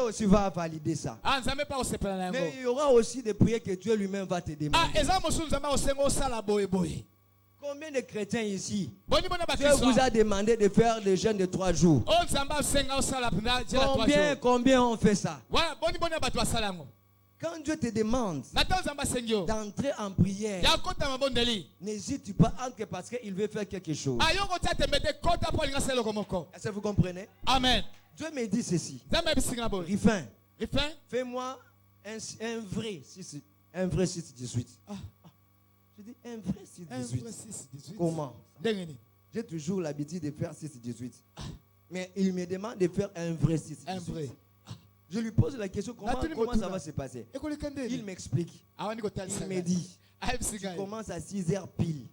aussi va valider ça. Mais il y aura aussi des prières que Dieu lui-même va te demander. Combien de chrétiens ici, Dieu vous a demandé de faire le jeûne de 3 jours? Combien ont fait ça? Quand Dieu te demande d'entrer en prière, n'hésite pas, entre parce qu'il veut faire quelque chose. Est-ce que vous comprenez? Amen. Dieu me dit ceci. Rifin, fais-moi un vrai 6-18. Je dis un vrai 6-18. Comment? J'ai toujours l'habitude de faire 6-18. Mais il me demande de faire un vrai 6-18. Je lui pose la question, comment ça va se passer? Il m'explique. Il me dit, tu commences à 6h pile.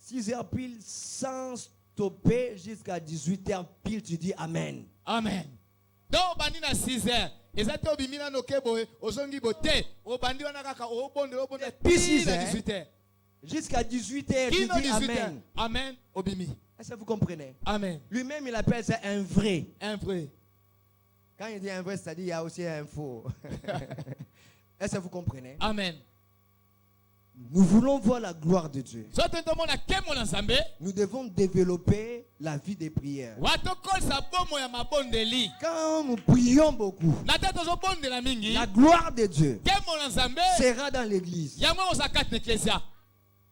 6h pile sans stopper jusqu'à 18h pile, tu dis Amen. Amen. Donc, bandi na 6h. Ezate obimina no keboe, ozongi bote, obandi wana kaka obonde puis 6h jusqu'à 18h, tu dis Amen. Amen, obimi. Est-ce que vous comprenez? Amen. Lui-même, il appelle ça un vrai. Un vrai. Quand il dit un vrai, c'est-à-dire il y a aussi un faux. Est-ce que vous comprenez? Amen. Nous voulons voir la gloire de Dieu. Nous devons développer la vie des prières. Quand nous prions beaucoup, la gloire de Dieu sera dans l'église.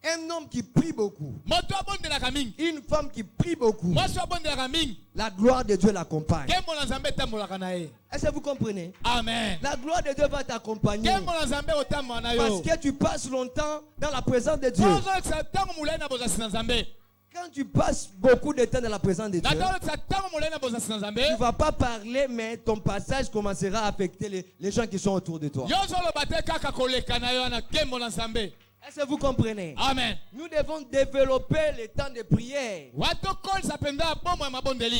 Un homme qui prie beaucoup, une femme qui prie beaucoup, la gloire de Dieu l'accompagne. Est-ce que vous comprenez? Amen. La gloire de Dieu va t'accompagner parce que tu passes longtemps dans la présence de Dieu. Quand tu passes beaucoup de temps dans la présence de Dieu, tu ne vas pas parler, mais ton passage commencera à affecter les gens qui sont autour de toi. Est-ce que vous comprenez? Amen. Nous devons développer le temps de prière.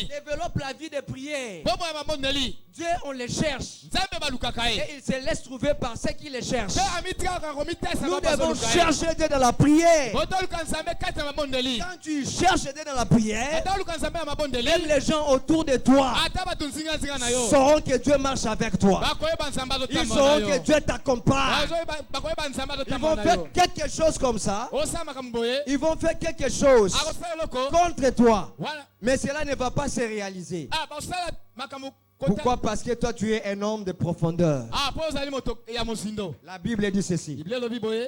Développe la vie de prière. Dieu, on les cherche. Et il se laisse trouver par ceux qui les cherchent. Nous devons chercher Dieu dans la prière. Quand tu cherches Dieu dans la prière, même les gens autour de toi sauront que Dieu marche avec toi. Ils sauront que Dieu t'accompagne. Ils vont faire quelque chose comme ça. Ils vont faire quelque chose contre toi. Mais cela ne va pas se réaliser. Pourquoi? Parce que toi tu es un homme de profondeur. La Bible dit ceci.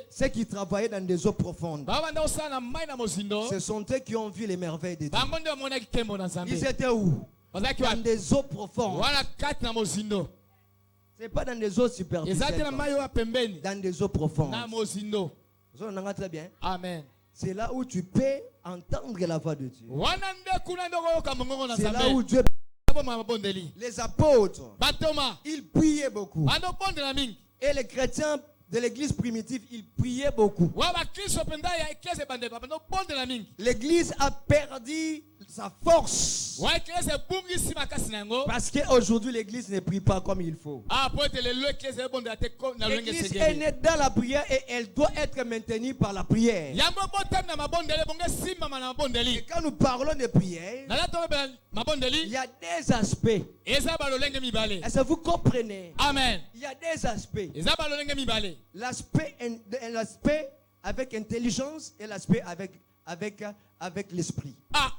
Ceux qui travaillaient dans des eaux profondes, ce sont eux qui ont vu les merveilles de Dieu. Ils étaient où? Dans des eaux profondes. Ce n'est pas dans des eaux superficielles. Dans des eaux profondes. Très bien. Amen. C'est là où tu peux entendre la voix de Dieu. C'est là où Dieu. Les apôtres, ils priaient beaucoup. Et les chrétiens de l'église primitive, ils priaient beaucoup. L'église a perdu sa force. Parce qu'aujourd'hui, l'église ne prie pas comme il faut. L'église est née dans la prière et elle doit être maintenue par la prière. Et quand nous parlons de prière, il y a des aspects. Est-ce que vous comprenez? Amen. Il y a des aspects. L'aspect avec intelligence et l'aspect avec l'esprit. La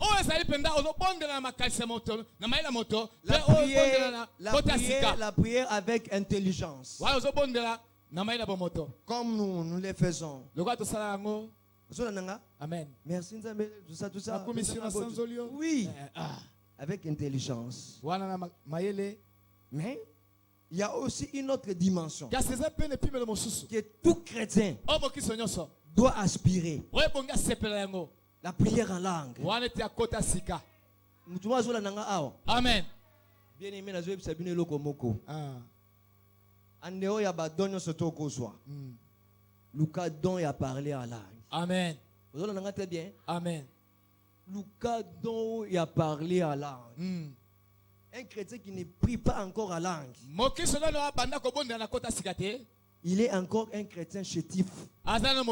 prière avec intelligence. Comme nous le faisons. Amen. Merci. Tout ça. Oui. Avec intelligence. Mais il y a aussi une autre dimension que tout chrétien doit aspirer. La prière en langue. Amen. Bien aimé, na zoe sabine loko moko. Andeo ya badonyo soto kozwa. Luka don ya parler en langue. Amen. Vous avez très bien. Amen. Luka don ya parler en langue. Un chrétien qui ne prie pas encore en langue, il est encore un chrétien chétif. Amen.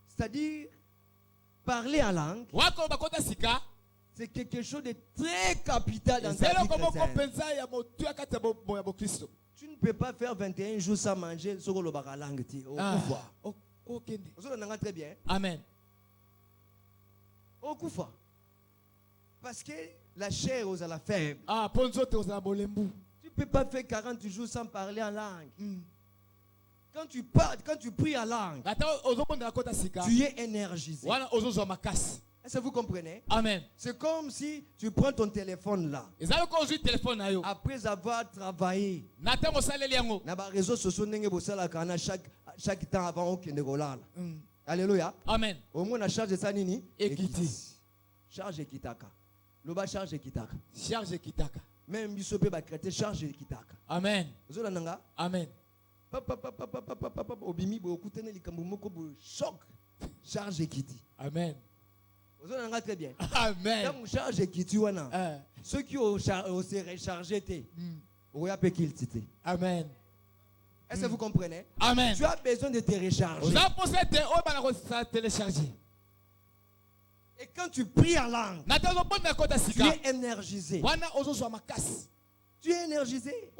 C'est-à-dire, parler en langue, c'est quelque chose de très capital dans ta vie chrétienne. Tu ne peux pas faire 21 jours sans manger sur le bar à langue. Très bien. Amen. Parce que la chair aux la faible. Tu ne peux pas faire 40 jours sans parler en langue. Quand tu parles, quand tu pries en langue, tu es énergisé. Est-ce que vous comprenez? Amen. C'est comme si tu prends ton téléphone là. Après avoir travaillé, réseaux sociaux chaque temps avant aucun golal. Alléluia. Amen. Au moins la charge de ça nini? Charge kitaka. Loba charge kitaka. Charge kitaka. Même bisope ba créer charge kitaka. Amen. Zola nanga. Amen. Obimi bo kutene likambo moko bo choc. Charge kiti. Amen. Zola nanga très bien. Amen. Donc charge kiti wana. Ceux qui ont se rechargé té. Oya pe qu'il tité. Amen. Est-ce que vous comprenez? Amen. Tu as besoin de te recharger. Et quand tu pries en langue, tu es énergisé. Tu es énergisé.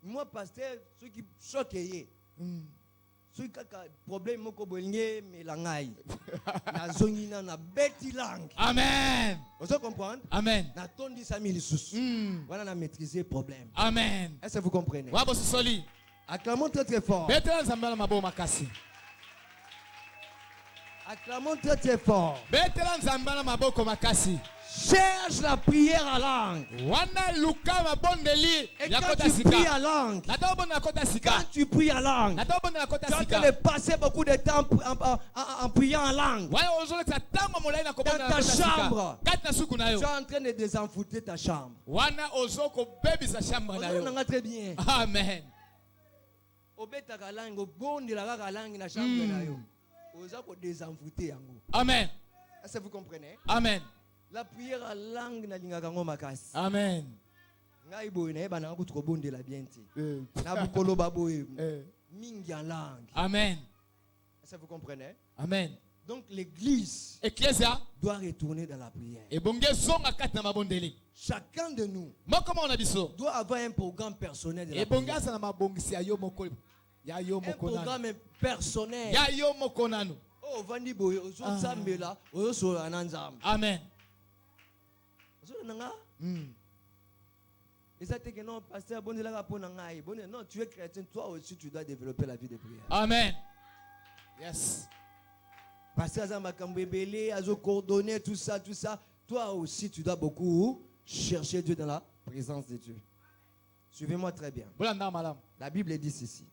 Moi, pasteur, ceux qui choquent, ceux qui ont problème, mais la langue. Na zonina na beti langue. Amen. Vous comprenez? Amen. Na tondi sa mille sous. Voilà, na maîtriser le problème. Amen. Est-ce que vous comprenez? Wabosisoli. Acclamons très très fort. Acclamons très très fort. Cherche la prière en langue. Et quand tu pries en langue, quand tu pries en langue, tu as de passer beaucoup de temps en priant en langue. Dans ta chambre, tu es en train de désenfouter ta chambre. Très bien. Amen. Amen. Est-ce que vous comprenez? Amen. La prière en langue na lingaka ngo makasi. Amen. Ngai boy na yeba na ko trobondela bien ti. Na bukolo baboy. Mingi en langue. Amen. Est-ce que vous comprenez? Amen. Donc l'église Ecclesia doit retourner dans la prière. Et bongesonga kati na mabondeli. Chacun de nous doit avoir un programme personnel de la prière. Un programme personnel. Oh, vandi boy, ozo zambela, ozo ananzam. Amen. Et ça que non, pasteur, bon non, tu es chrétien, toi aussi tu dois développer la vie de prière. Amen. Yes. Pasteur Zambakambebele, azo coordonner tout ça, toi aussi tu dois beaucoup chercher Dieu dans la présence de Dieu. Suivez-moi très bien. La Bible dit ceci.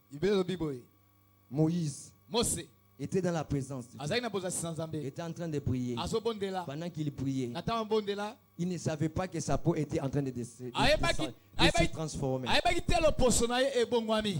Moïse Mose était dans la présence de Dieu. azali na bozasi sans Il Nzambe était en train de prier. azobondela Pendant qu'il priait, na ntango abondela il ne savait pas que sa peau était en train de se ayebaki transformer. te loposo na ye ebongwami.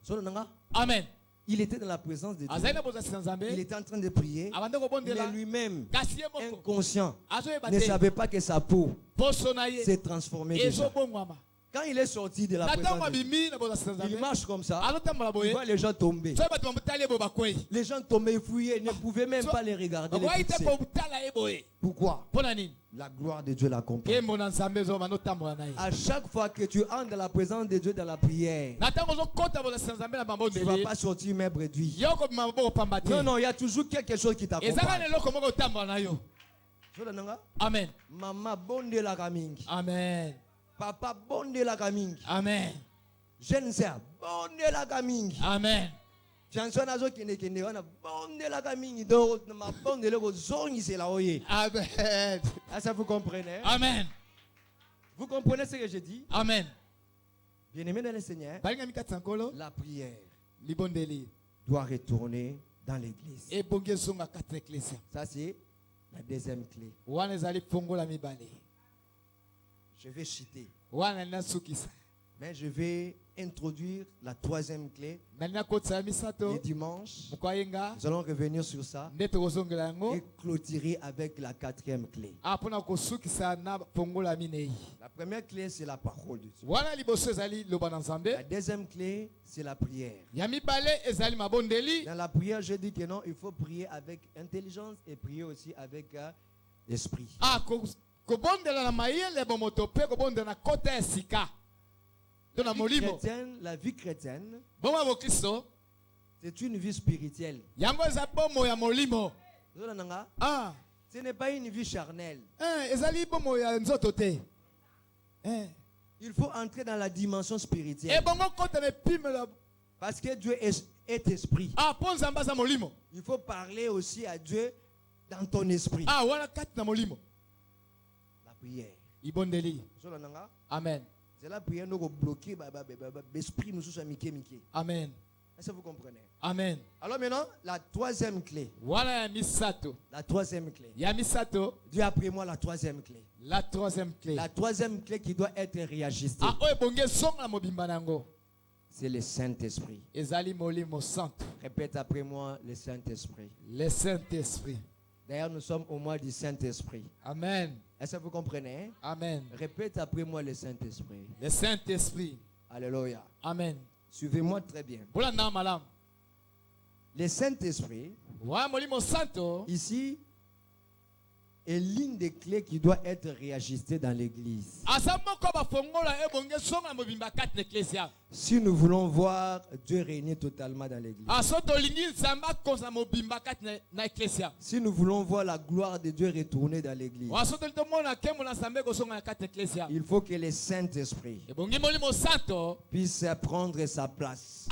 Solo nanga, Amen. il était dans la présence de azali Dieu. na bozasi na Nzambe Il était en train de prier, abanda kobondela mais lui-même, kasi ye moko inconscient, azoyeba ne te savait pas que sa peau poso na ye s'est transformée déjà. ezobongwama. Quand il est sorti de la na ntango présence de Dieu, abimi na bozasi na il Nzambe marche comme ça, azotambola il boye voit les gens tomber. soki bato bamotali ye boye bakwei Les gens tombaient, ils fouillaient, ils ne pouvaient même pas les regarder. Les bakwei te fixer. kotala ye boye Pourquoi? mpo na nini La gloire de Dieu l'accompagne. nkembo na Nzambe ezobanda otambola na ye. À chaque fois que tu entres dans la présence de Dieu dans la prière, na ntango ozokɔta bozasi na Nzambe na tu ne vas bambondeli pas sortir même réduit. yo kobima maboko pamba te Non, non, il y a toujours quelque chose qui ezaka t'accompagne. na eloko moko otambola na yo. Amen. Maman bonde la kamingi. Amen. Papa bonde la kamingi. Amen. Jeune sœur bonde la kamingi. Amen. Chanson nazo kende kende wana bonde la kamingi. Donc ma bonde le zongi c'est la oye. Amen. Ça vous comprenez? Amen. Vous comprenez ce que je dis? Amen. Bien-aimé dans le Seigneur, balinga mikati nkolo la prière libondeli doit retourner dans l'église. ebongi ezonga kati na eklesia. Ça c'est la deuxième clé. wana ezali fongola mibale Je vais citer, wana linasukisa mais je vais introduire la troisième clé. nalina kotisa ya Et misato dimanche, mokoyenga nous allons revenir sur ça nde tokozongela yango et clôturer avec la quatrième clé. mpona kosukisa na fongola minei. La première clé, c'est la parole de Dieu. wana liboso ezali loba na Nzambe, La deuxième clé, c'est la prière. ya mibale ezali mabondeli. Dans la prière, je dis que non, il faut prier avec intelligence et prier aussi avec l'esprit. Kobondela na mayele bomoto pe kobondela na kota ya sika to na molimo. La vie chrétienne, Boma bokristo c'est une vie spirituelle. yango eza bomo ya molimo. Ce n'est pas une vie charnelle. Ezali bomo ya nzoto te. Il faut entrer dans la dimension spirituelle. E bongo kota na pimela Parce que Dieu est esprit. po Nzambe aza molimo. Il faut parler aussi à Dieu dans ton esprit. Wana kati na molimo. La prière. Ibondeli. Amen. C'est la prière qui bloquer l'esprit. Amen. Est-ce que vous comprenez? Amen. Alors maintenant, la troisième clé. Wana ya misato. La troisième clé. Ya misato. Dieu après moi la troisième clé. La troisième clé. La troisième clé qui doit être réajustée. Oyo bonge songa na mobimba nango. C'est le Saint-Esprit. Ezali molimo santo. Répète après moi le Saint-Esprit. Le Saint-Esprit. D'ailleurs, nous sommes au mois du Saint-Esprit. Amen. Est-ce que vous comprenez? Amen. Répète après moi le Saint-Esprit. Le Saint-Esprit. Alléluia. Amen. Suivez-moi très bien. Le Saint-Esprit, ici, est l'une des clés qui doit être réajustée dans l'église. Si nous voulons voir Dieu régner totalement dans l'église. Si nous voulons voir la gloire de Dieu retourner dans l'église. Il faut que le Saint-Esprit puisse prendre sa place.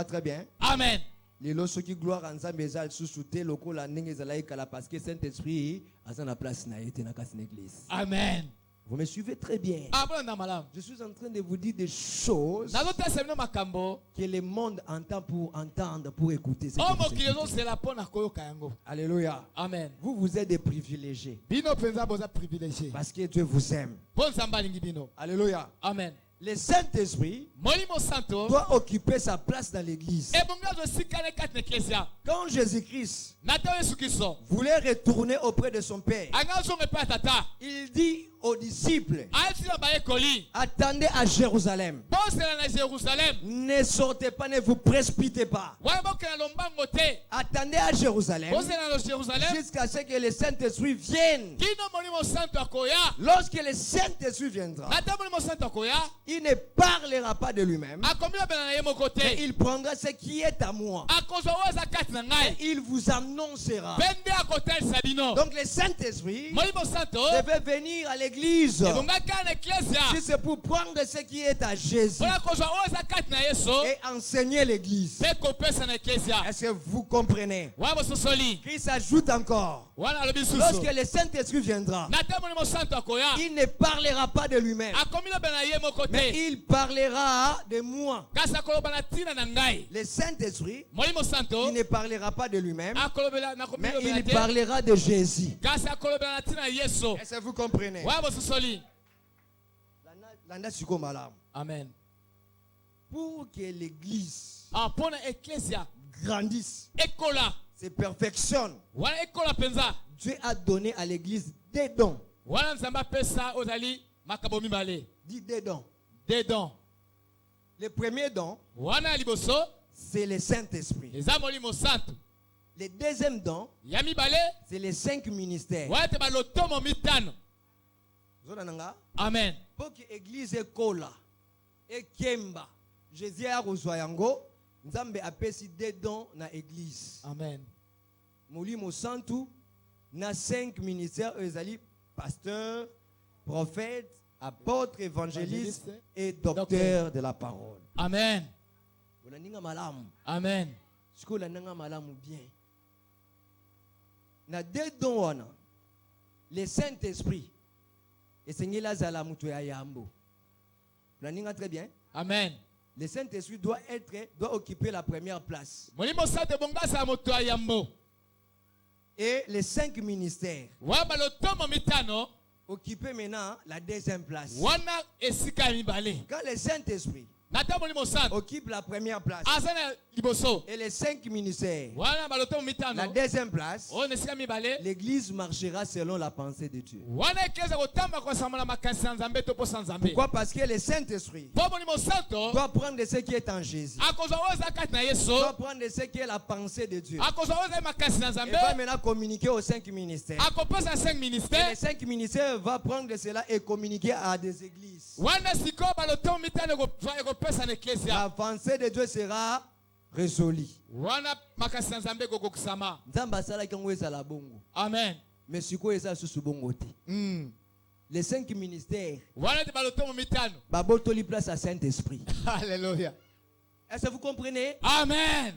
Très bien. Amen. Les lorsque qui gloire en Nzambe ezal sous-souté loko la ndenge ezalaki kala parce que Saint-Esprit a sa place na été na kasi l'église. Amen. Vous me suivez très bien. Je suis en train de vous dire des choses que le monde entend pour entendre, pour écouter. Alléluia. Amen. Vous êtes des privilégiés. Parce que Dieu vous aime. Alléluia. Amen. Le Saint-Esprit doit occuper sa place dans l'église. Quand Jésus-Christ voulait retourner auprès de son Père, il dit aux disciples, attendez à Jérusalem. Ne sortez pas, ne vous précipitez pas. Attendez à Jérusalem jusqu'à ce que le Saint-Esprit vienne. Lorsque le Saint-Esprit viendra, il ne parlera pas de lui-même, mais il prendra ce qui est à moi et il vous annoncera. Donc le Saint-Esprit devait venir à l'église l'église, ebonga kana ecclesia si c'est pour prendre ce qui est à Jésus mpona kozwa oyo eza kati na yesu et enseigner l'église, mpe kopesa na ecclesia est-ce que vous comprenez? wana bososoli Christ ajoute encore, wana alobi lisusu lorsque le Saint-Esprit viendra, na te molimo santo akoya il ne parlera pas de lui-même, akomi loba na ye moko mais te il parlera de moi. kasi akoloba na ntina na ngai Le Saint-Esprit, molimo santo il ne parlera pas de lui-même, akolobela nakomi mais lobela il te parlera de Jésus. kasi akolobela na ntina na yesu Est-ce que vous comprenez? wana bososoli Landa siko malamu. amen Pour que l'église mpona ecclesia grandisse, ekola se perfectionne, wana ekola mpenza Dieu a donné à l'église des dons. wana nzambe apesa ozali makambo mibale Dis des dons. des dons Le premier don, wana ya liboso c'est le Saint-Esprit. eza molimo santo Le deuxième don, ya mibale c'est les 5 ministères. wana te balotomo mitano Zonananga, amen pour que l'église ekola, ekemba, Jésus a reçu yango, Nzambe apesi des dons na église. amen Molimo santu na 5 ministères, ezali pasteur, prophète, apôtre, évangéliste et docteur de la parole. amen Olandinga malamu. amen Siko olandinga malamu bien. Na deux dons wana, le Saint-Esprit esengeli azala mutu ya yambo. Olandinga très bien. amen Le Saint-Esprit doit occuper la première place. molimo santo ebongasa moto ya yambo Et les 5 ministères wana balotomo mitano occuper maintenant la deuxième place. wana esika ya mibale Quand le Saint-Esprit na te molimo santo occupe la première place aza na liboso et les 5 ministères wana balotomo la mitano deuxième place, oyo na esika mibale l'église marchera selon la pensée de Dieu. wana eklezia kotamba kosambola makanisi ya nzambe to posa nzambe Pourquoi? Parce que le Saint-Esprit mpo molimo santo doit prendre ce qui est en Jésus, akozwa oyo eza kati na yesu doit prendre ce qui est la pensée de Dieu, akozwa oyo ezali makanisi na et nzambe va maintenant communiquer aux 5 ministères. akopesa 5 Et ministère les 5 ministères va prendre cela et communiquer à des églises. wana sikoyo balotomo mitano ekopesa na eklezia La pensée de Dieu sera résolue. wana makanisi na nzambe ekokokisama Nzambe asalaki yango ezala bongo, amen mais sikoyo eza susu bongo te. Les 5 ministères wana te balotomo mitano babotoli place à Saint-Esprit. alléluia Est-ce que vous comprenez? amen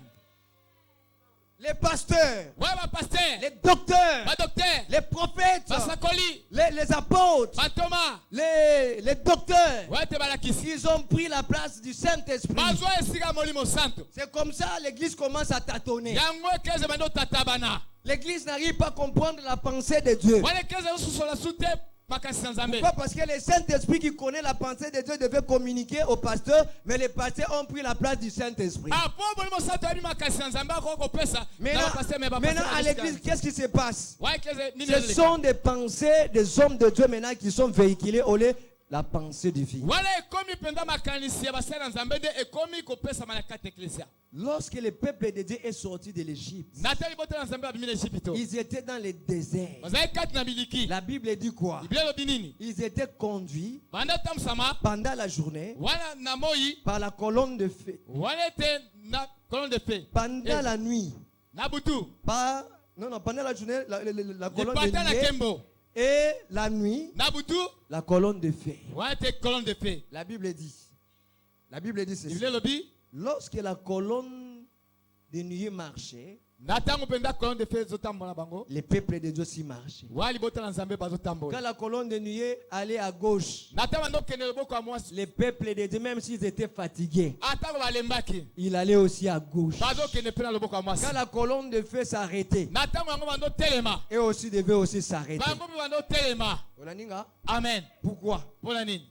Les pasteurs, ouais bapaster les docteurs, badokter les prophètes, basakoli les apôtres, bantoma les docteurs, ouais te balakisi ils ont pris la place du Saint-Esprit. bazwa esika molimo santo C'est comme ça l'église commence à tâtonner. yango eklezia bando tatabana L'église n'arrive pas à comprendre la pensée de Dieu. wana eklezia osusola su te makanisi na nzambe Pourquoi? Parce que le Saint-Esprit qui connaît la pensée de Dieu devait communiquer aux pasteurs, mais les pasteurs ont pris la place du Saint-Esprit. mpo molimo santo ayebi makanisi na nzambe akoki kopesa na bapaster me Maintenant à l'église, qu'est-ce qui se passe? ouais eklezia nini Ce sont des pensées des hommes de Dieu maintenant qui sont véhiculées au lieu de la pensée divine. wana ekomi mpenza makanisi ya basali na nzambe nde ekomi kopesama na kati eklezia Lorsque le peuple de Dieu est sorti de l'Égypte, na te libota na nzambe babimi na ejipito ils étaient dans le désert. bazali kati na biliki La Bible dit quoi? biblia elobi nini Ils étaient conduits banda otambusama pendant la journée wana na moi par la colonne de feu, wana ete na colonne de feu pendant la nuit na butu pendant la journée la colonne lipata na de nuit, kembo et la nuit na butu la colonne de feu. wana ete colonne de feu La Bible dit ceci. biblia elobi Lorsque la colonne de nuit marchait, na ntango mpenza colonne de feu ezotambola bango les peuples de Dieu s'y marchaient. wana libota na nzambe Quand bazotambola la colonne de nuit allait à gauche, na ntango banda okende loboko ya mwasi les peuples de Dieu, même s'ils étaient fatigués, atango balembaki ils allaient aussi à gauche. bazokende mpe na loboko ya mwasi Quand la colonne de feu s'arrêtait, na ntango yango banda otelema eux aussi devaient aussi s'arrêter. bango mpe banda otelema Olaninga? amen Pourquoi? mpona nini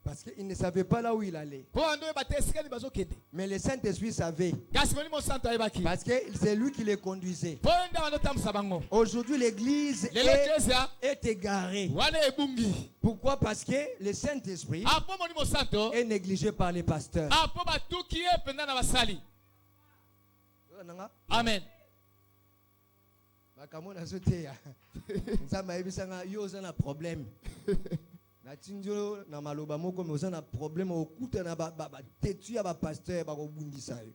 Parce qu'ils ne savaient pas là où il allait. mpo banda oyeba te esika nini bazokende Mais le Saint-Esprit savait. kasi molimo santo ayebaki Parce que c'est lui qui les conduisait. mpo nde banda otambusa bango Aujourd'hui, l'église lelo eklezia est égarée. wana ebungi Pourquoi? Parce que le Saint-Esprit mpo molimo santo est négligé par les pasteurs. mpo batuki ye mpenza na basali amen makambo nazoteya nzambe ayebisanga yo oza na problème natindi yo na maloba moko me oza na problème okuta na batetu ya bapasteur bakobundisa yo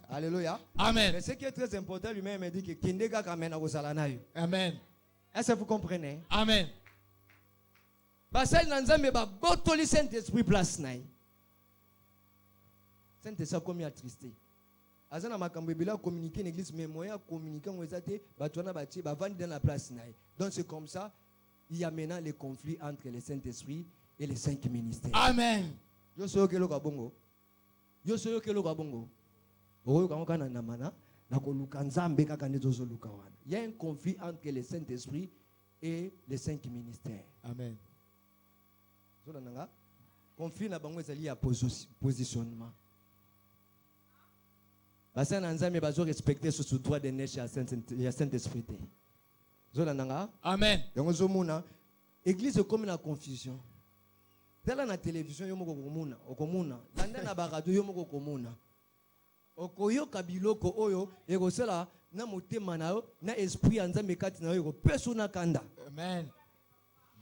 alléluia amen mais ce qui est très important lui-même me dit que kende kaka me na kozala na yo. amen Est-ce que vous comprenez? amen basali na nzambe babotoli Saint-Esprit place na ye. Saint-Esprit akomi attristé. Aza na makambo ebele communiquer l'église mais moyen communiquer ngo ezate bato wana batie bavandi dans la place na ye. Donc c'est comme ça il y a maintenant les conflits entre le Saint-Esprit et les 5 ministères. Amen. Yo soyo kelo ka bongo. Yo soyo kelo ka bongo. Oyo ka ngana na mana na ko luka nzambe kaka ndezo luka wana. Il y a un conflit entre le Saint-Esprit et les 5 ministères. Amen. Zola nanga conflit na bango ezali ya positionnement. Basa na nzambe bazo respecter ce droit de naître ya Saint-Esprit. Zola nanga. Amen. Donc zomuna église comme la confusion. Tala na télévision yo moko komuna, okomuna. Landa na barado yo moko komuna. Okoyo kabiloko oyo ekosela na motema na yo na esprit ya nzambe kati na yo ekopeso na kanda. Amen.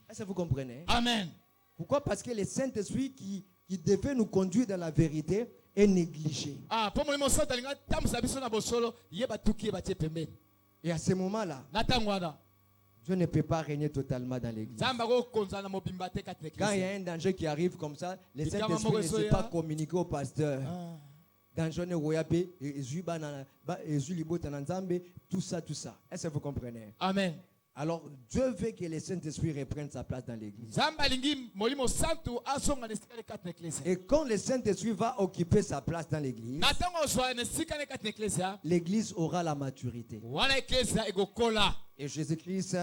Est-ce que vous comprenez? Amen. Pourquoi? Parce que le Saint-Esprit qui devait nous conduire dans la vérité est négligé. Ah, pour moi, ça talinga tam sabiso na bosolo, yeba tuki ba tepembe. Et à ce moment-là, Natangwana. Dieu ne peut pas régner totalement dans l'église. Quand il y a un danger qui arrive comme ça, le Saint-Esprit ne sait pas communiquer au pasteur. Danger ne royape, tout ça, tout ça. Est-ce que vous comprenez? Amen. Alors, Dieu veut que le Saint-Esprit reprenne sa place dans l'église. Et quand le Saint-Esprit va occuper sa place dans l'église, l'église aura la maturité. Et Jésus-Christ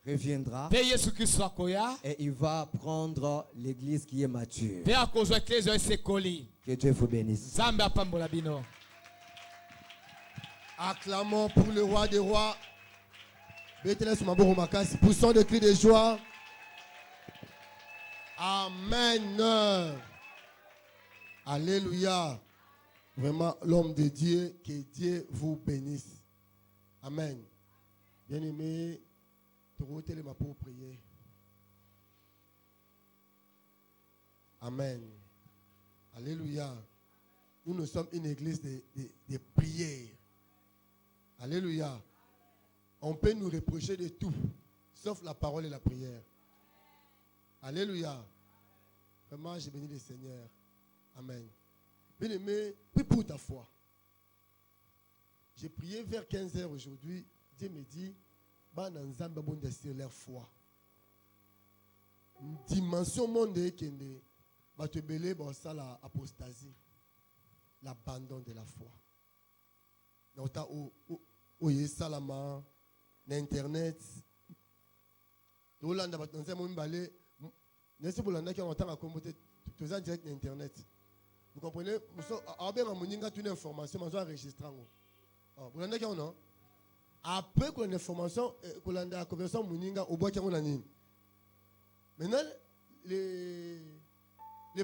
reviendra et il va prendre l'église qui est mature. Que Dieu vous bénisse. Acclamons pour le roi des rois. Poussons des cris de joie. Amen. Alléluia. Vraiment, l'homme de Dieu, que Dieu vous bénisse. Amen. Bien-aimé, te ma pour prier. Amen. Alléluia. Nous sommes une église de prière. Alléluia. On peut nous reprocher de tout, sauf la parole et la prière. Alléluia. Vraiment, j'ai béni le Seigneur. Amen. Bien-aimé, prie pour ta foi. J'ai prié vers 15h aujourd'hui. Dieu me dit, sur leur foi. Dimension monde kende, te belé ça la apostasie, l'abandon de la foi. Nota o salama internet. Olanda ba tonze mo mbale, nesi bolanda ki on tanga kombote toza direct internet. Vous comprenez? Muso abe ma muninga tune information mazo enregistrer ngo. Oh, bolanda ki on. Après qu'on a information, qu'on a la conversion Mouninga au bois qui a nini. Maintenant, les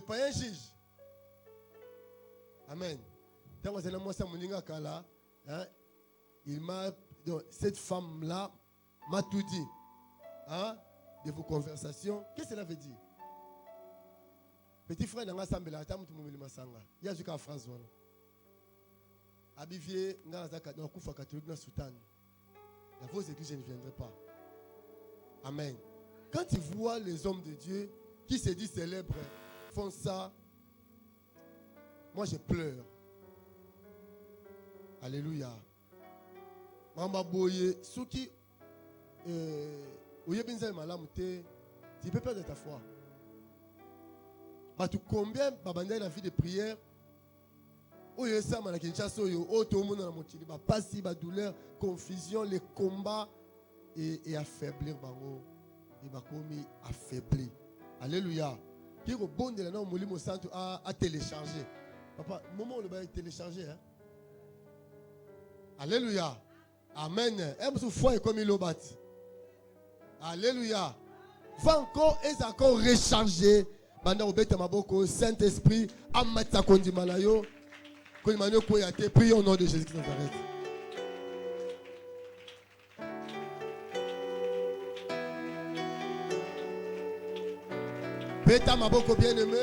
païens jugent. Amen. Tant que c'est la Mouninga Kala, il m'a, cette femme-là m'a tout dit. Hein, de vos conversations. Qu'est-ce que cela veut dire? Petit frère, dans la Sambela, il y a jusqu'à phrase. Abivier, dans la Koufa catholique, dans le Soudan. Dans vos églises, je ne viendrai pas. Amen. Quand tu vois les hommes de Dieu qui se disent célèbres font ça, moi je pleure. Alléluia. Mamba boye, ceux qui tu peux perdre ta foi. Mais combien de la vie de prière? Douleur, confusion, les combats et affaiblir bango. Il va comme affaibli. Alléluia. Qui est bon de la norme Molimo Santo à télécharger. Papa, moment où le bail télécharger. Hein? Alléluia. Amen. Et foi comme il bat. Alléluia. Va encore et encore recharger. Banda obeta maboko Saint-Esprit amata kondi malayo. Prions au nom de Jésus qui nous arrête. Beta maboko bien-aimé.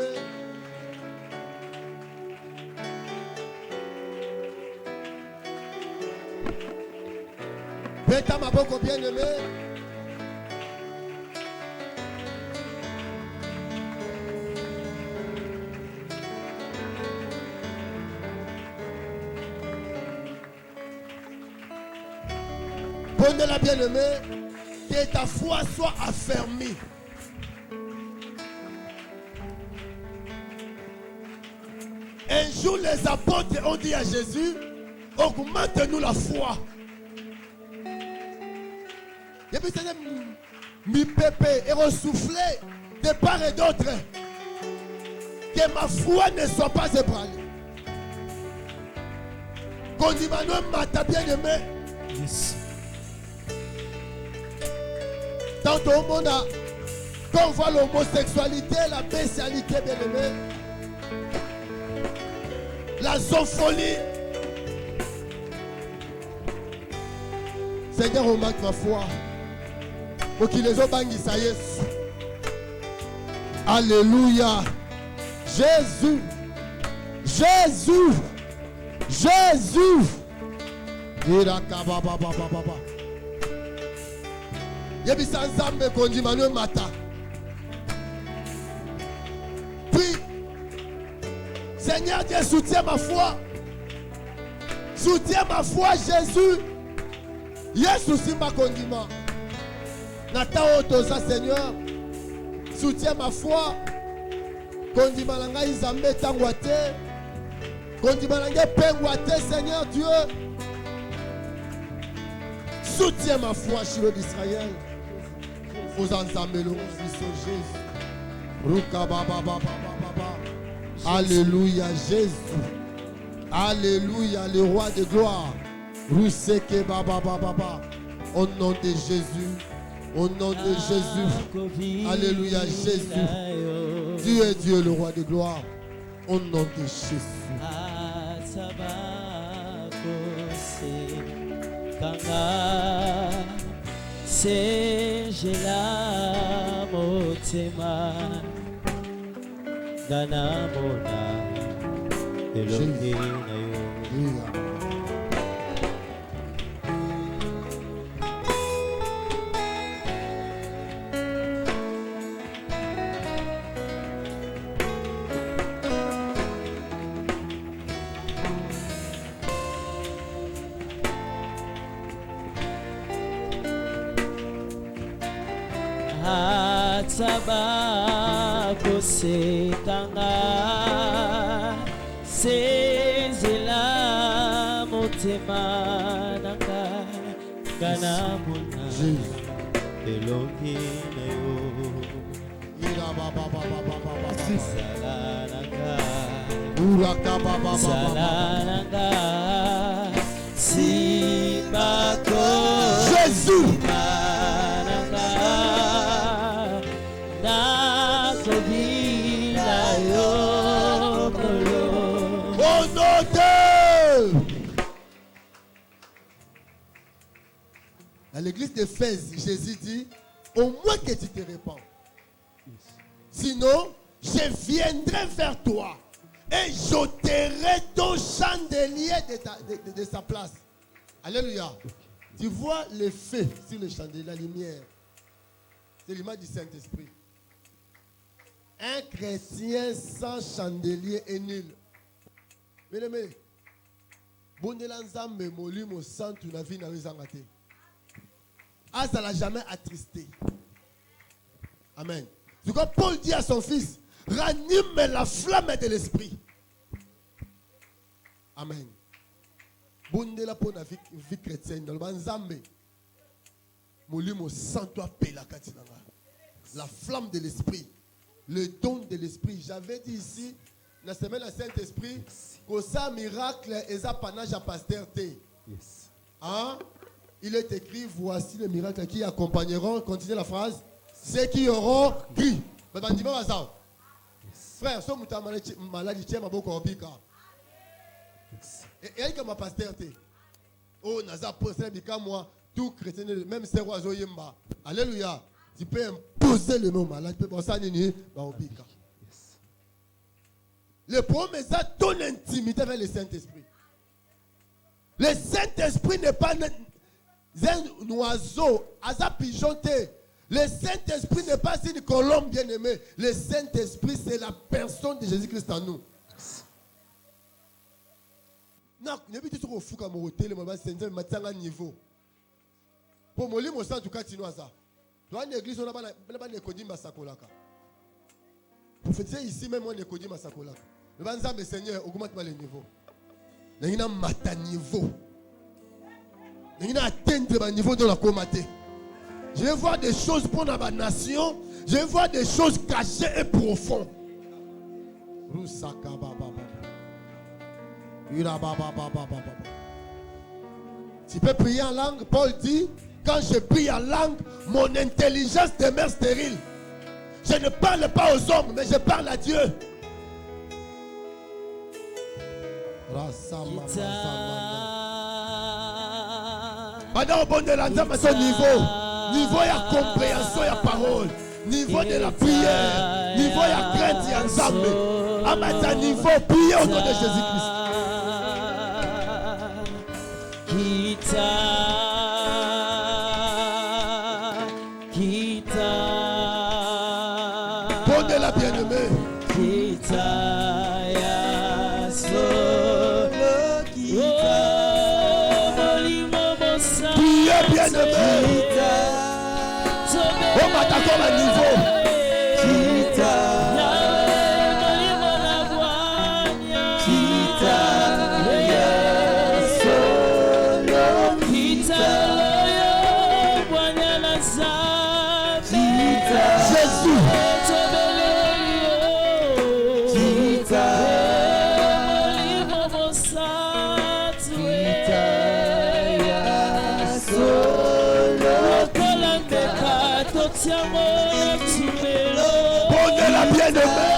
Beta maboko bien-aimé. la bien-aimée, que ta foi soit affermie. Un jour, les apôtres ont dit à Jésus, augmente-nous la foi. Et puis, c'est mi pépé et ressouffler de part et d'autre. Que ma foi ne soit pas ébranlée. Qu'on dit, Manuel m'a bien-aimé. Tant au monde, quand on voit l'homosexualité, la bestialité, bien-aimé, la zoophonie. Seigneur, on manque ma foi. Pour qu'il les obéisse à Jésus. Alléluia. Jésus. Jésus. Jésus. Yebisa nzambe kondi Manuel mata. Puis, Seigneur Dieu, soutiens ma foi. Soutiens ma foi, Jésus. Yesu simba kondima. Nata otoza, Seigneur. Soutiens ma foi. Kondima langa izambe tangwate. Kondima langa pengwate, Seigneur Dieu. Soutiens ma foi, Chilo d'Israël. Aux enzambelons, Jésus. Ruka baba baba baba. Alléluia, Jésus. Alléluia, le roi de gloire. Ruseke baba baba baba. Au nom de Jésus. Au nom de Jésus. Alléluia, Jésus. Dieu est Dieu, le roi de gloire. Au nom de Jésus. C'est la motema dana mona elohi na yo. Tabako setanga sezela motema nanga kana mona elohi na yo. Salananga sibako Jésus. À l'église d'Éphèse, Jésus dit, au moins que tu te répands. Sinon, je viendrai vers toi et j'ôterai ton chandelier de sa place. Alléluia. Tu vois le feu sur le chandelier, la lumière. C'est l'image du Saint-Esprit. Un chrétien sans chandelier est nul. Mais, bonnelanzambe molimo santu na vie na rizangate. Ah, ça l'a jamais attristé. Amen. Du coup, Paul dit à son fils, ranime la flamme de l'esprit. Amen. Bondela pour la vie chrétienne dans le banzambe. Molimo santu appela katinanga. La flamme de l'esprit. Le don de l'esprit. J'avais dit ici, la semaine du Saint-Esprit, que ça miracle et ça panage à pasteur T. Yes. Hein? Il est écrit, voici les miracles qui accompagneront, continuez la phrase, ceux qui auront cru. Frère, si vous êtes malade, tu es beaucoup en bika. Et il y a ma pasteur T. Oh, naza posé bika moi, tout chrétien, même si c'est oiseau yemba. Alléluia. Tu peux imposer le nom malade, tu peux penser à nini, au bika. Le problème, c'est ton intimité avec le Saint-Esprit. Le Saint-Esprit n'est pas un oiseau, un pigeonté. Le Saint-Esprit n'est pas une colombe bien-aimée. Le Saint-Esprit, c'est la personne de Jésus-Christ en nous. Non, ne pas tout fou comme au hôtel, mais c'est un niveau. Pour moi, je en tout cas, tu ça. Toi, une église, on a pas Nicodim Masakolaka. Prophétiser ici, même moi, Nicodim Masakolaka. Le banzam, Seigneur, augmente-moi le niveau. Il y a un niveau. Il y a atteindre le niveau de la comité. Je vais voir des choses pour la nation. Je vais voir des choses cachées et profondes. Tu peux prier en langue. Paul dit, quand je prie en langue, mon intelligence demeure stérile. Je ne parle pas aux hommes, mais je parle à Dieu. Maintenant, au bon de l'entendre à son niveau. Niveau de la compréhension et la parole. Niveau de la prière. Niveau de la crainte et ensemble. À mettre niveau, prier au nom de Jésus-Christ. Bon de la bien-aimée. Priez bien-aimé. On va d'accord à niveau. Bonne la bien-aimée.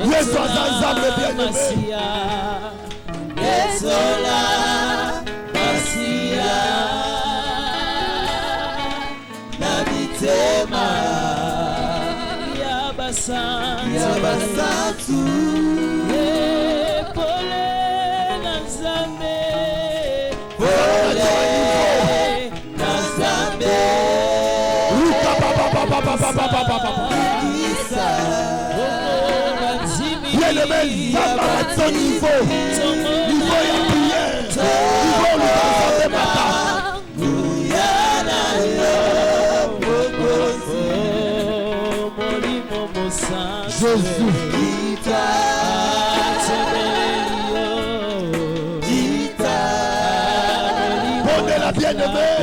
Yesu azanzambe bien-aimé. Bien-aimé, va à son niveau. Niveau de prière. Niveau de matin. Jésus. Bon de la bien-aimée.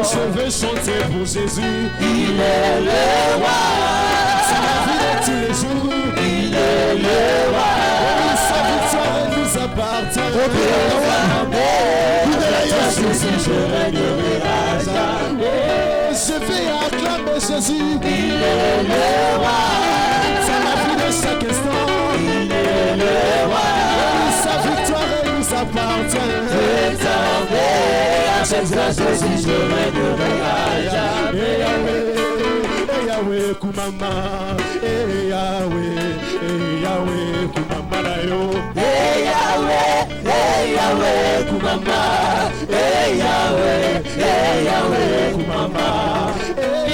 Je vais chanter pour Jésus. Il est le roi. C'est la vie de tous les jours. Il est le roi. Oui, sa victoire nous appartient. Jésus, je régnerai à jamais. Je vais acclamer Jésus. Il est le roi. C'est la vie de chaque instant. Il est le roi. Oui, sa victoire nous appartient. Désormais à cette grâce aussi je régnerai à jamais. Yahweh kumama, Yahweh kumama na yo. Yahweh kumama, Yahweh kumama.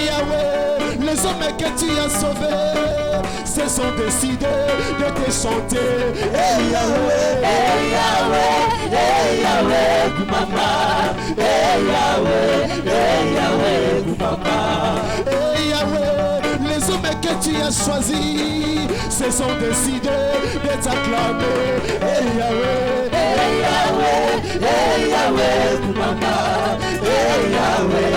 Yahweh, les hommes que tu as sauvés se sont décidés de te chanter. Yahweh kumama, Yahweh kumama. Yahweh, les hommes que tu as choisis se sont décidés de t'acclamer. Yahweh kumama, Yahweh.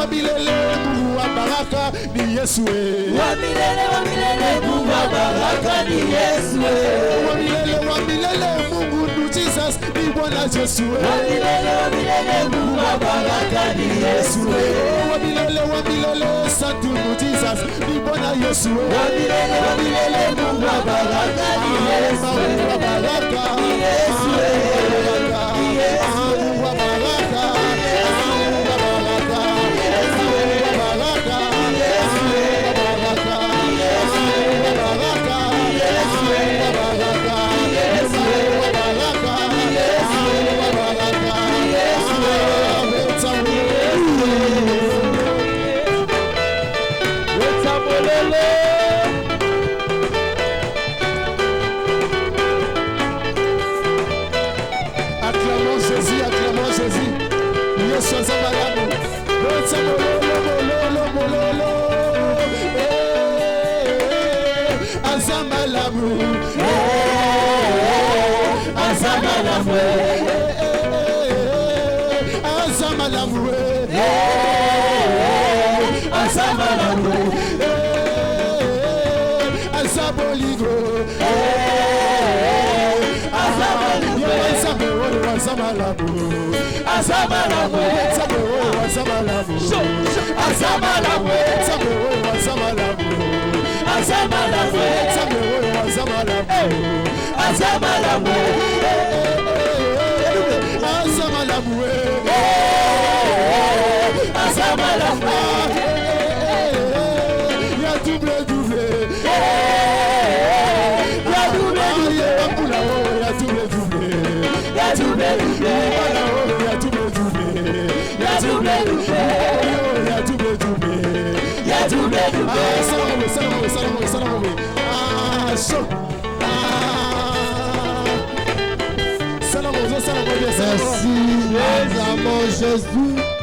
Wabilele, Mungu wa baraka ni Yesu. Wabilele, Mungu wa baraka ni Yesu. Wabilele, Mungu nu Jesus ni Bwana Yesu. Wabilele, Mungu wa baraka ni Yesu. Wabilele, Santu nu Jesus ni Bwana Yesu. Wabilele, Mungu wa baraka ni Yesu. Mungu wa baraka ni Yesu. Mungu wa baraka. Acclamons Jésus. Yesu azamalamu. Merci, nous avons Jésus.